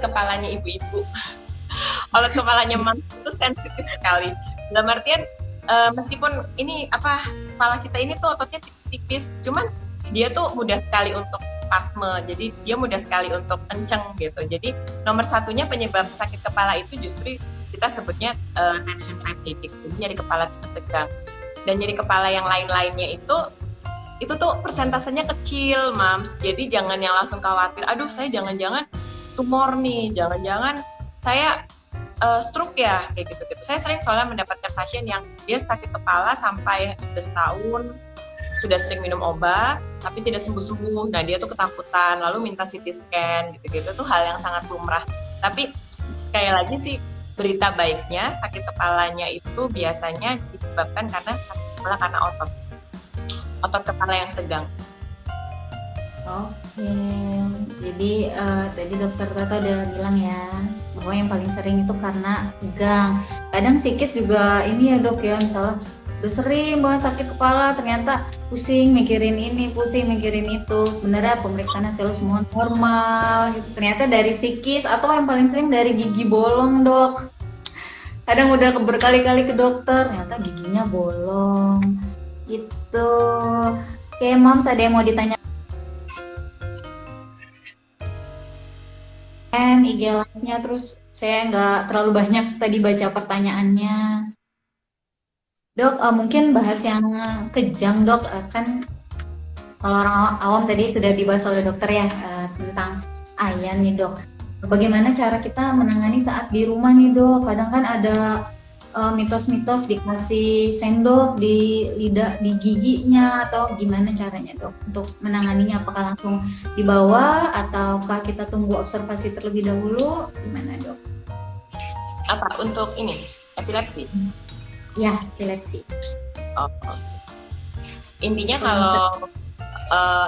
kepalanya ibu-ibu. Otot kepalanya mama itu sensitif sekali. Dalam artian meskipun kepala kita ini tuh ototnya tipis, cuman dia tuh mudah sekali untuk spasme, jadi dia mudah sekali untuk kenceng gitu. Jadi nomor satunya penyebab sakit kepala itu justru kita sebutnya tension headache, jadi nyeri kepala tegang. Dan nyeri kepala yang lain-lainnya itu tuh persentasenya kecil, Mams. Jadi jangan yang langsung khawatir, aduh saya jangan-jangan tumor nih, jangan-jangan saya stroke ya, kayak gitu-gitu. Saya sering soalnya mendapatkan pasien yang dia sakit kepala sampai sudah setahun, sudah sering minum obat, tapi tidak sembuh-sembuh. Nah, dia tuh ketakutan, lalu minta CT scan, gitu-gitu. Tuh hal yang sangat lumrah. Tapi sekali lagi sih, berita baiknya sakit kepalanya itu biasanya disebabkan karena otot kepala yang tegang. Oke, jadi tadi dokter Tata udah bilang ya bahwa yang paling sering itu karena tegang. Kadang psikis juga ini ya dok ya, misalnya udah sering banget sakit kepala, ternyata pusing mikirin ini, pusing mikirin itu. Sebenarnya pemeriksaan hasil semua normal gitu. Ternyata dari psikis atau yang paling sering dari gigi bolong dok. Kadang udah berkali-kali ke dokter, ternyata giginya bolong gitu. Oke, Moms, ada yang mau ditanya? IG live-nya, terus saya nggak terlalu banyak tadi baca pertanyaannya. Dok, mungkin bahas yang kejang dok, kan kalau orang awam tadi sudah dibahas oleh dokter ya tentang ayan nih dok. Bagaimana cara kita menangani saat di rumah nih dok? Kadang kan ada mitos-mitos dikasih sendok di lidah, di giginya, atau gimana caranya dok untuk menanganinya? Apakah langsung dibawa ataukah kita tunggu observasi terlebih dahulu? Gimana dok? Apa untuk ini epilepsi? Ya, epilepsi. Intinya kalau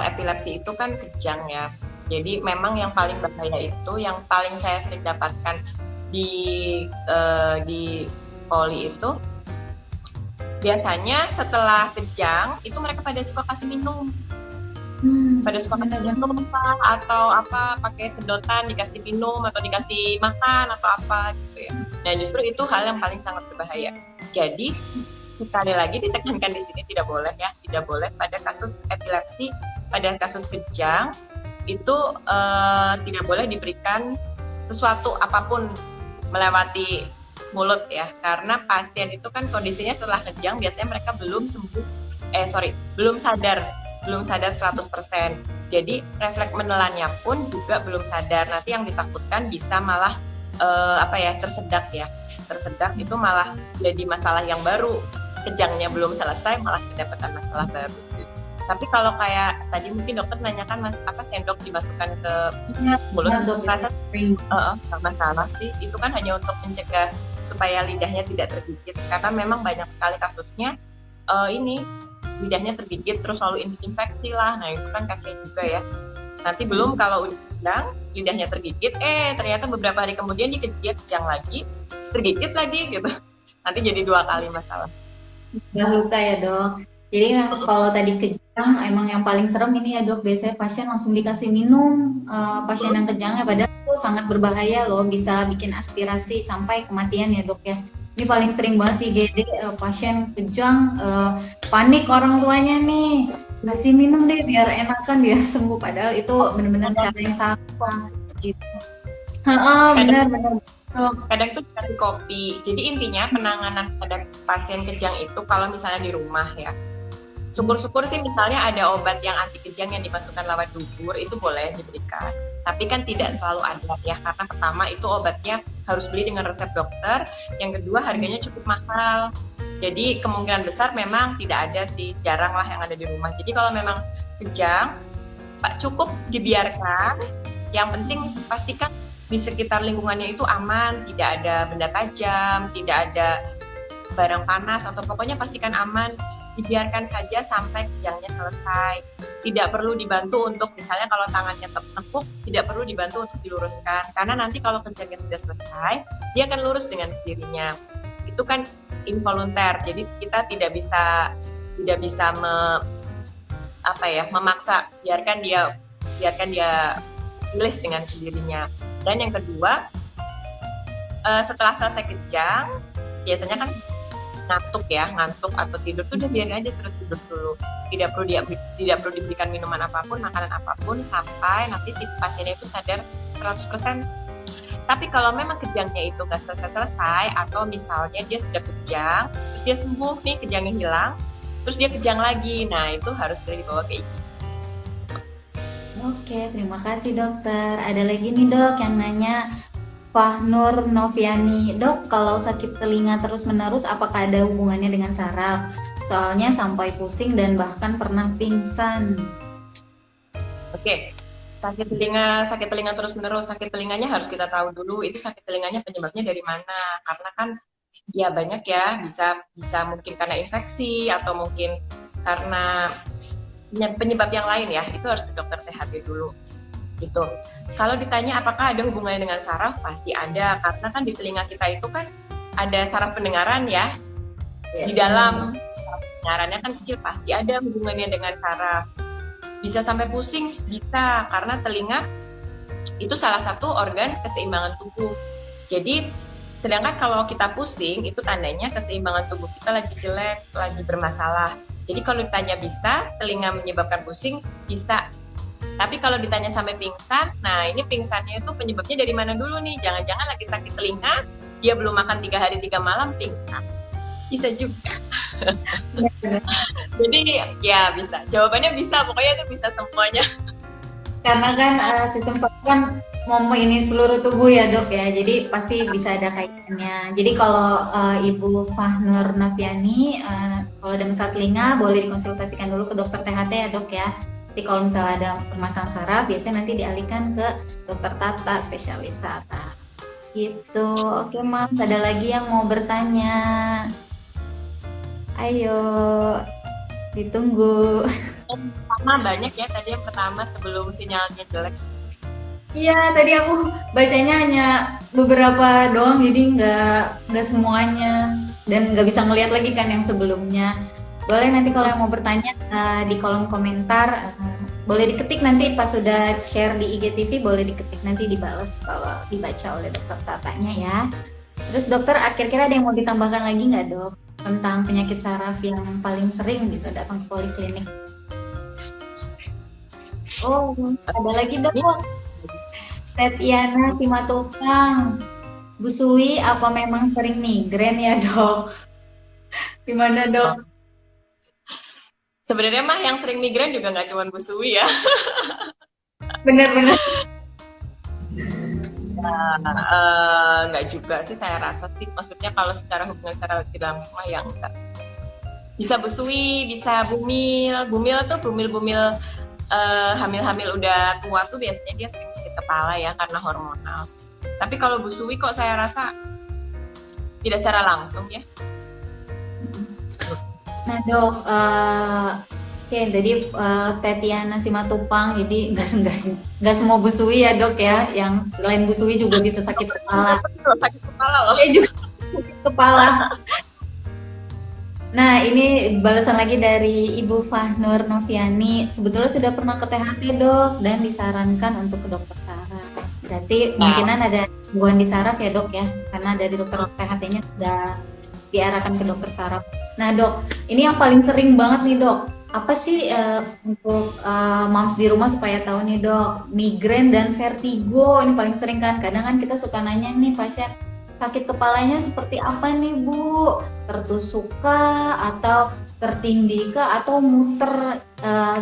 epilepsi itu kan kejang ya. Jadi memang yang paling bahaya itu, yang paling saya sering dapatkan di poli itu, biasanya setelah kejang itu mereka pada suka kasih minum. Pada suka kasih minum atau pakai sedotan dikasih minum atau dikasih makan atau apa gitu ya. Nah justru itu hal yang paling sangat berbahaya. Jadi sekali lagi ditekankan di sini, tidak boleh pada kasus epilepsi, pada kasus kejang itu tidak boleh diberikan sesuatu apapun melewati mulut ya, karena pasien itu kan kondisinya setelah kejang biasanya mereka belum sadar belum sadar 100%. Jadi refleks menelannya pun juga belum sadar. Nanti yang ditakutkan bisa malah tersedak ya. Tersedak itu malah jadi masalah yang baru. Kejangnya belum selesai malah mendapatkan masalah baru. Tapi kalau kayak tadi mungkin dokter nanyakan sendok dimasukkan ke mulut, rasa nggak masalah sih. Itu kan hanya untuk mencegah supaya lidahnya tidak tergigit. Karena memang banyak sekali kasusnya lidahnya tergigit terus lalu infeksi lah. Nah itu kan kasihan juga ya. Nanti belum kalau udah lidahnya tergigit, ternyata beberapa hari kemudian dikejang lagi, tergigit lagi gitu. Nanti jadi 2 kali masalah. Luka ya dok. Jadi kalau tadi kejang, emang yang paling serem ini ya dok, biasanya pasien langsung dikasih minum, pasien yang kejangnya padahal itu sangat berbahaya loh, bisa bikin aspirasi sampai kematian ya dok ya. Ini paling sering banget di IGD, pasien kejang, panik orang tuanya nih, kasih minum deh biar enakan, biar sembuh, padahal itu benar-benar cara yang salah gitu. Benar. Kadang tuh dikasih kopi. Jadi intinya penanganan pada pasien kejang itu kalau misalnya di rumah ya, syukur-syukur sih misalnya ada obat yang anti kejang yang dimasukkan lewat dubur, itu boleh diberikan. Tapi kan tidak selalu ada ya, karena pertama itu obatnya harus beli dengan resep dokter, yang kedua harganya cukup mahal. Jadi kemungkinan besar memang tidak ada sih, jarang lah yang ada di rumah. Jadi kalau memang kejang, cukup dibiarkan. Yang penting pastikan di sekitar lingkungannya itu aman, tidak ada benda tajam, tidak ada barang panas, atau pokoknya pastikan aman, dibiarkan saja sampai kejangnya selesai. Tidak perlu dibantu untuk, misalnya kalau tangannya tertekuk, tidak perlu dibantu untuk diluruskan, karena nanti kalau kejangnya sudah selesai, dia akan lurus dengan sendirinya. Itu kan involunter, jadi kita tidak bisa memaksa, biarkan dia rilis dengan sendirinya. Dan yang kedua, setelah selesai kejang, biasanya kan ngantuk atau tidur tuh udah biarin aja, suruh tidur dulu. Tidak perlu diberikan minuman apapun, makanan apapun sampai nanti si pasiennya itu sadar 100%. Tapi kalau memang kejangnya itu nggak selesai, atau misalnya dia sudah kejang, terus dia sembuh nih, kejangnya hilang, terus dia kejang lagi, nah itu harus dibawa ke IGD. Oke, terima kasih dokter. Ada lagi nih dok yang nanya, Fahnur Noviani, dok kalau sakit telinga terus-menerus apakah ada hubungannya dengan saraf? Soalnya sampai pusing dan bahkan pernah pingsan. Oke, sakit telinga terus-menerus, sakit telinganya harus kita tahu dulu itu sakit telinganya penyebabnya dari mana. Karena kan ya banyak ya, bisa mungkin karena infeksi atau mungkin karena penyebab yang lain ya, itu harus ke dokter THT dulu gitu. Kalau ditanya apakah ada hubungannya dengan saraf, pasti ada, karena kan di telinga kita itu kan ada saraf pendengaran ya, di dalam saraf pendengarannya kan kecil, pasti ada hubungannya dengan saraf. Bisa sampai pusing, bisa, karena telinga itu salah satu organ keseimbangan tubuh. Jadi sedangkan kalau kita pusing, itu tandanya keseimbangan tubuh kita lagi jelek, lagi bermasalah. Jadi kalau ditanya bisa telinga menyebabkan pusing, bisa. Tapi kalau ditanya sampai pingsan, nah ini pingsannya itu penyebabnya dari mana dulu nih? Jangan-jangan lagi sakit telinga, dia belum makan 3 hari 3 malam pingsan. Bisa juga. Jadi ya bisa. Jawabannya bisa, pokoknya itu bisa semuanya. Karena kan sistem saraf kan ini seluruh tubuh ya dok ya, jadi pasti bisa ada kaitannya. Jadi kalau Ibu Fahnur Noviani, kalau ada masalah telinga boleh dikonsultasikan dulu ke dokter THT ya dok ya. Jadi kalau misalnya ada permasalahan saraf, biasanya nanti dialihkan ke dokter Tata, spesialis saraf. Gitu. Oke Mas, ada lagi yang mau bertanya? Ayo, ditunggu. Sama banyak ya tadi yang pertama sebelum sinyalnya jelek. Iya, tadi aku bacanya hanya beberapa doang, jadi nggak semuanya, dan nggak bisa ngeliat lagi kan yang sebelumnya. Boleh nanti kalau yang mau bertanya di kolom komentar, boleh diketik nanti pas sudah share di IGTV, boleh diketik nanti dibalas kalau dibaca oleh dokter Tatanya ya. Terus dokter, kira-kira ada yang mau ditambahkan lagi nggak dok tentang penyakit saraf yang paling sering gitu datang ke poliklinik? Oh, ada lagi dok. Tetiana Simatupang, Bu Sui, apa memang sering migrain ya dok? Gimana dok? Sebenarnya mah yang sering migrain juga nggak cuma Bu Suwi ya. Benar-benar. Nggak juga sih saya rasa sih. Maksudnya kalau secara hubungan secara tidak langsung mah ya enggak. Bisa Bu Suwi, bisa Bumil. Bumil tuh bumil-bumil hamil-hamil udah tua tuh biasanya dia sering sakit kepala ya karena hormonal. Tapi kalau Bu Suwi kok saya rasa tidak secara langsung ya. Nah dok, oke, jadi Tetiana Simatupang, jadi nggak semua busui ya dok ya, yang selain busui juga bisa sakit kepala. Sakit kepala loh. Saya juga sakit kepala. Nah ini balasan lagi dari Ibu Fahnur Noviani, sebetulnya sudah pernah ke THT dok dan disarankan untuk ke dokter saraf. Berarti kemungkinan ada gangguan di saraf ya dok ya, karena dari dokter THT-nya sudah diarahkan ke dokter saraf. Nah dok, ini yang paling sering banget nih dok. Apa sih untuk moms di rumah supaya tahu nih dok, migrain dan vertigo ini paling sering kan. Kadang kan kita suka nanya nih pasien, sakit kepalanya seperti apa nih bu? Tertusuk kah atau tertindih kah atau muter?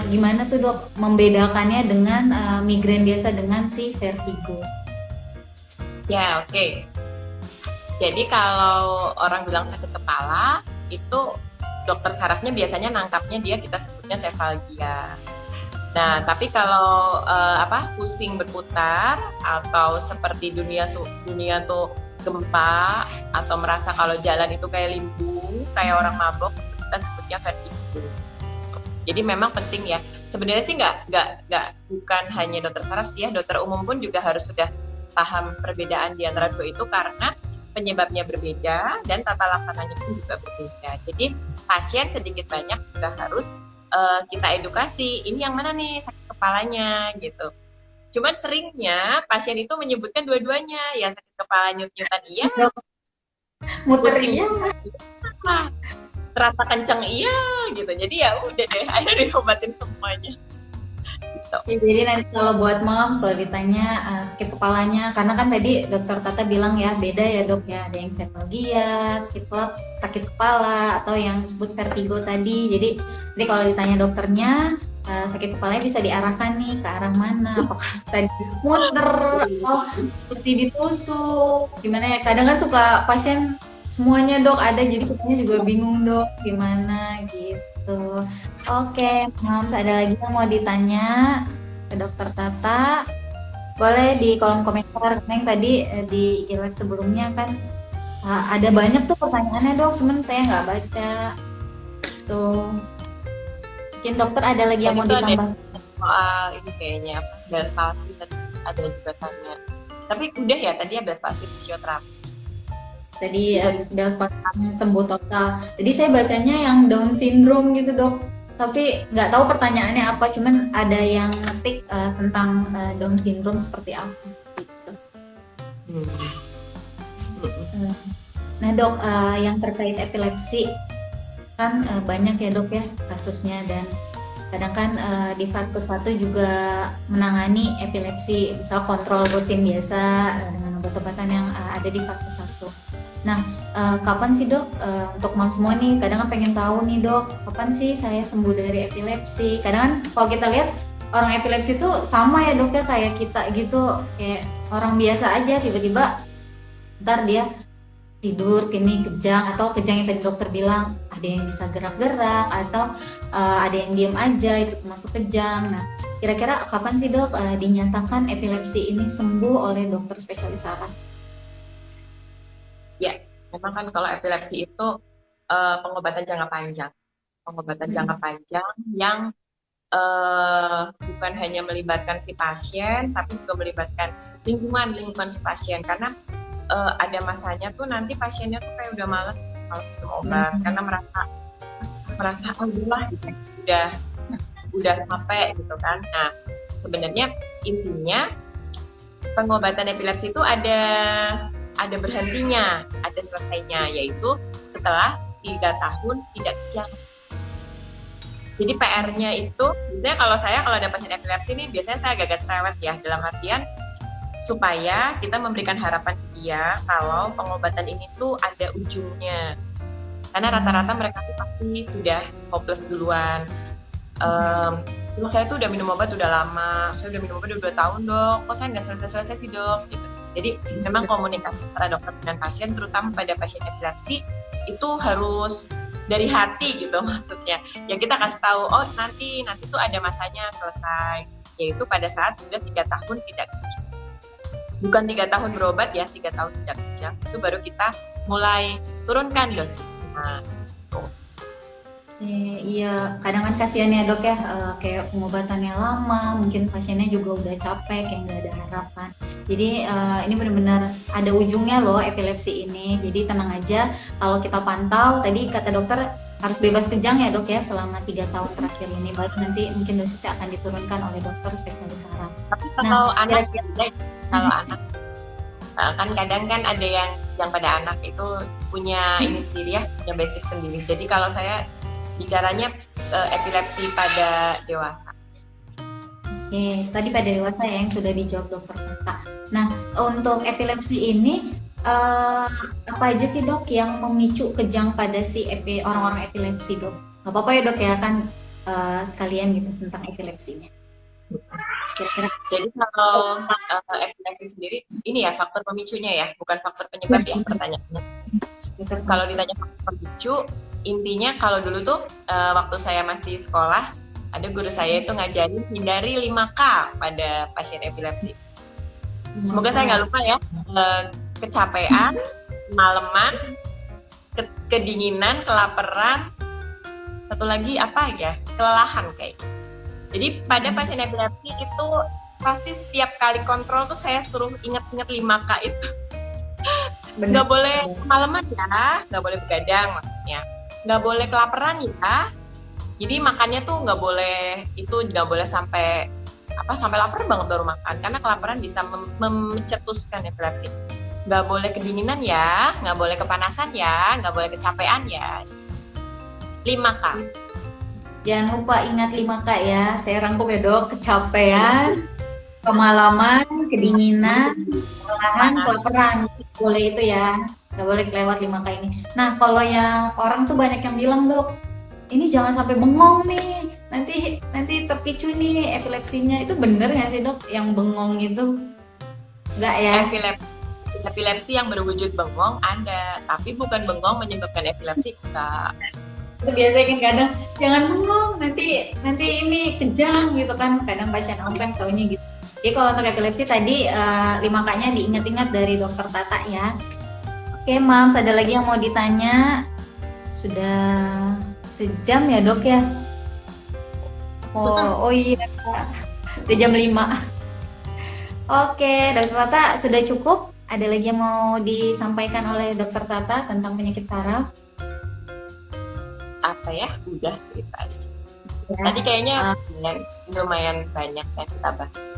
Gimana tuh dok membedakannya dengan migrain biasa dengan si vertigo? Ya oke. Jadi kalau orang bilang sakit kepala itu dokter sarafnya biasanya nangkapnya dia kita sebutnya sefalgia. Nah, tapi kalau pusing berputar atau seperti dunia tuh gempa atau merasa kalau jalan itu kayak limbu, kayak orang mabok, kita sebutnya vertigo. Jadi memang penting ya. Sebenarnya sih nggak bukan hanya dokter saraf sih ya, dokter umum pun juga harus sudah paham perbedaan di antara dua itu karena penyebabnya berbeda dan tata laksananya pun juga berbeda. Jadi pasien sedikit banyak juga harus kita edukasi. Ini yang mana nih sakit kepalanya gitu. Cuman seringnya pasien itu menyebutkan dua-duanya, ya sakit kepala nyut-nyutan iya, muter iya, terasa kenceng iya gitu. Jadi ya udah deh, akhirnya diobatin semuanya. Gitu. Jadi nanti kalau buat moms kalau ditanya sakit kepalanya, karena kan tadi dokter Tata bilang ya beda ya dok ya, ada yang sefalgia, sakit kepala atau yang disebut vertigo tadi. Jadi kalau ditanya dokternya sakit kepalanya bisa diarahkan nih ke arah mana, apakah tadi muter atau seperti ditusuk, gimana ya? Kadang kan suka pasien semuanya dok ada, jadi kitanya juga bingung dok gimana gitu. Oke, moms ada lagi yang mau ditanya ke dokter Tata? Boleh di kolom komentar. Neng tadi di live sebelumnya kan ada banyak tuh pertanyaannya dok, cuman saya nggak baca. Tuh, mungkin dokter ada lagi yang mau ditambah? Soal ini kayaknya belas palsi tadi ada juga tanya. Tapi udah ya tadi ya belas palsi fisioterapi. Tadi sembuh total. Jadi saya bacanya yang Down syndrome gitu dok. Tapi nggak tahu pertanyaannya apa. Cuman ada yang ngetik tentang Down syndrome seperti apa gitu. Nah dok, yang terkait epilepsi kan banyak ya dok ya kasusnya, dan kadang kan di fase 1 juga menangani epilepsi, misal kontrol rutin biasa dengan obat-obatan yang ada di fase 1. Nah, kapan sih dok, untuk moms semua nih, kadang kan pengen tahu nih dok, kapan sih saya sembuh dari epilepsi? Kadang kan kalau kita lihat orang epilepsi itu sama ya dok ya, kayak kita gitu, kayak orang biasa aja, tiba-tiba ntar dia tidur, kini kejang, atau kejang yang tadi dokter bilang, ada yang bisa gerak-gerak, atau ada yang diam aja, itu termasuk kejang. Nah, kira-kira kapan sih dok dinyatakan epilepsi ini sembuh oleh dokter spesialis saraf? Ya, memang kan kalau epilepsi itu pengobatan jangka panjang. Pengobatan jangka panjang yang bukan hanya melibatkan si pasien, tapi juga melibatkan lingkungan si pasien. Karena ada masanya tuh nanti pasiennya tuh kayak udah males minum obat karena merasa alhamdulillah udah capek gitu kan. Nah, sebenarnya intinya pengobatan epilepsi itu ada berhentinya, ada selesainya, yaitu setelah 3 tahun tidak kejang. Jadi PR-nya itu, biasanya kalau ada pasien epilepsi nih, biasanya saya agak cerewet ya, dalam artian supaya kita memberikan harapan ke dia kalau pengobatan ini tuh ada ujungnya. Karena rata-rata mereka tuh pasti sudah hopeless duluan, dok saya tuh udah minum obat udah lama, saya udah minum obat udah 2 tahun dok, kok saya nggak selesai-selesai sih dok gitu. Jadi memang komunikasi antara dokter dengan pasien, terutama pada pasien epilepsi, itu harus dari hati gitu maksudnya. Ya kita kasih tahu, oh nanti tuh ada masanya selesai, yaitu pada saat sudah 3 tahun tidak kerja. Bukan 3 tahun berobat ya, 3 tahun tidak kerja. Itu baru kita mulai turunkan dosisnya. Iya, kadang kan kasihan ya dok ya, kayak pengobatannya lama, mungkin pasiennya juga udah capek, kayak nggak ada harapan. Jadi ini benar-benar ada ujungnya loh epilepsi ini. Jadi tenang aja, kalau kita pantau, tadi kata dokter harus bebas kejang ya dok ya selama 3 tahun terakhir ini, baru nanti mungkin dosisnya akan diturunkan oleh dokter spesialis saraf. Tapi kalau anak kan kadang kan ada yang pada anak itu punya ini sendiri ya, punya basic sendiri. Jadi kalau saya bicaranya epilepsi pada dewasa. Oke, tadi pada dewasa ya yang sudah dijawab dokter Tata. Nah, untuk epilepsi ini apa aja sih dok yang memicu kejang pada si orang-orang epilepsi dok? Gak apa-apa ya dok ya kan sekalian gitu tentang epilepsinya. Kira-kira. Jadi kalau epilepsi sendiri ini ya faktor pemicunya ya, bukan faktor penyebab ya pertanyaannya. Kalau ditanya faktor pemicu, intinya kalau dulu tuh waktu saya masih sekolah, ada guru saya itu ngajarin hindari 5K pada pasien epilepsi. Semoga saya nggak lupa ya, kecapean, maleman, kedinginan, kelaparan, satu lagi apa ya, kelelahan kayak. Jadi pada pasien epilepsi itu pasti setiap kali kontrol tuh saya suruh ingat-ingat 5K itu. Nggak boleh kemalaman ya, nggak boleh begadang maksudnya. Nggak boleh kelaparan ya, jadi makannya tuh nggak boleh, itu nggak boleh sampai lapar banget baru makan, karena kelaparan bisa mencetuskan epilepsi. Nggak boleh kedinginan ya, nggak boleh kepanasan ya, nggak boleh kecapean ya. 5K. Jangan lupa ingat 5K ya, saya rangkum ya dok, kecapean, kemalaman, kedinginan, kelelahan, kelaparan, boleh itu ya. Gak boleh kelewat 5K ini. Nah, kalau yang orang tuh banyak yang bilang dok, ini jangan sampai bengong nih, nanti terpicu nih epilepsinya. Itu bener nggak sih dok, yang bengong itu? Nggak ya? Epilepsi yang berwujud bengong ada, tapi bukan bengong menyebabkan epilepsi enggak. Itu biasanya kan kadang jangan bengong, nanti ini kejang gitu kan. Kadang pasien ompeng taunya gitu. Jadi kalau untuk epilepsi tadi 5K-nya diingat-ingat dari dokter Tata ya. Oke, Mams, ada lagi yang mau ditanya? Sudah sejam ya, Dok ya? Oh iya, udah jam 5. Oke, Dokter Tata, sudah cukup? Ada lagi yang mau disampaikan oleh Dokter Tata tentang penyakit saraf? Apa ya? Udah cerita aja. Ya. Tadi kayaknya lumayan banyak yang kita bahas.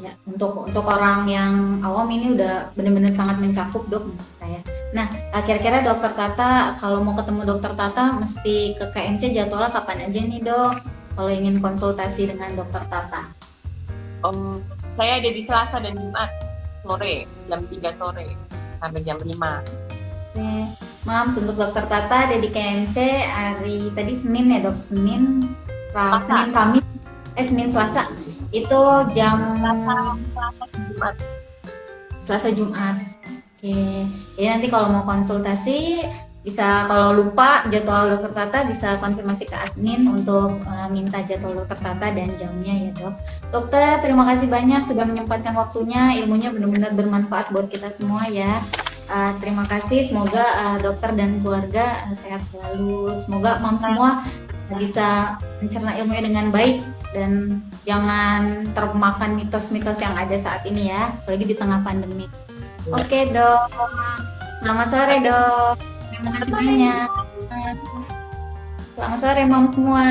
Ya, untuk orang yang awam ini udah benar-benar sangat mencakup dok menurut saya. Nah, kira-kira dokter Tata kalau mau ketemu dokter Tata mesti ke KMC jadwalnya kapan aja nih dok? Kalau ingin konsultasi dengan dokter Tata? Saya ada di Selasa dan Jumat sore, jam 3 sore sampai jam 5. Oke, Mams, untuk dokter Tata ada di KMC hari tadi Senin ya dok, Senin Kamis, Senin Selasa. Itu jam Selasa Jumat. Oke. Jadi nanti kalau mau konsultasi bisa, kalau lupa jadwal dokter Tata bisa konfirmasi ke admin untuk minta jadwal dokter Tata dan jamnya ya dok. Dokter, terima kasih banyak sudah menyempatkan waktunya, ilmunya benar-benar bermanfaat buat kita semua ya. Terima kasih, semoga dokter dan keluarga sehat selalu. Semoga Mam semua bisa mencerna ilmunya dengan baik dan jangan termakan mitos-mitos yang ada saat ini ya, apalagi di tengah pandemi. Oke dok, selamat sore dok, terima kasih banyak. Selamat sore Mam semua.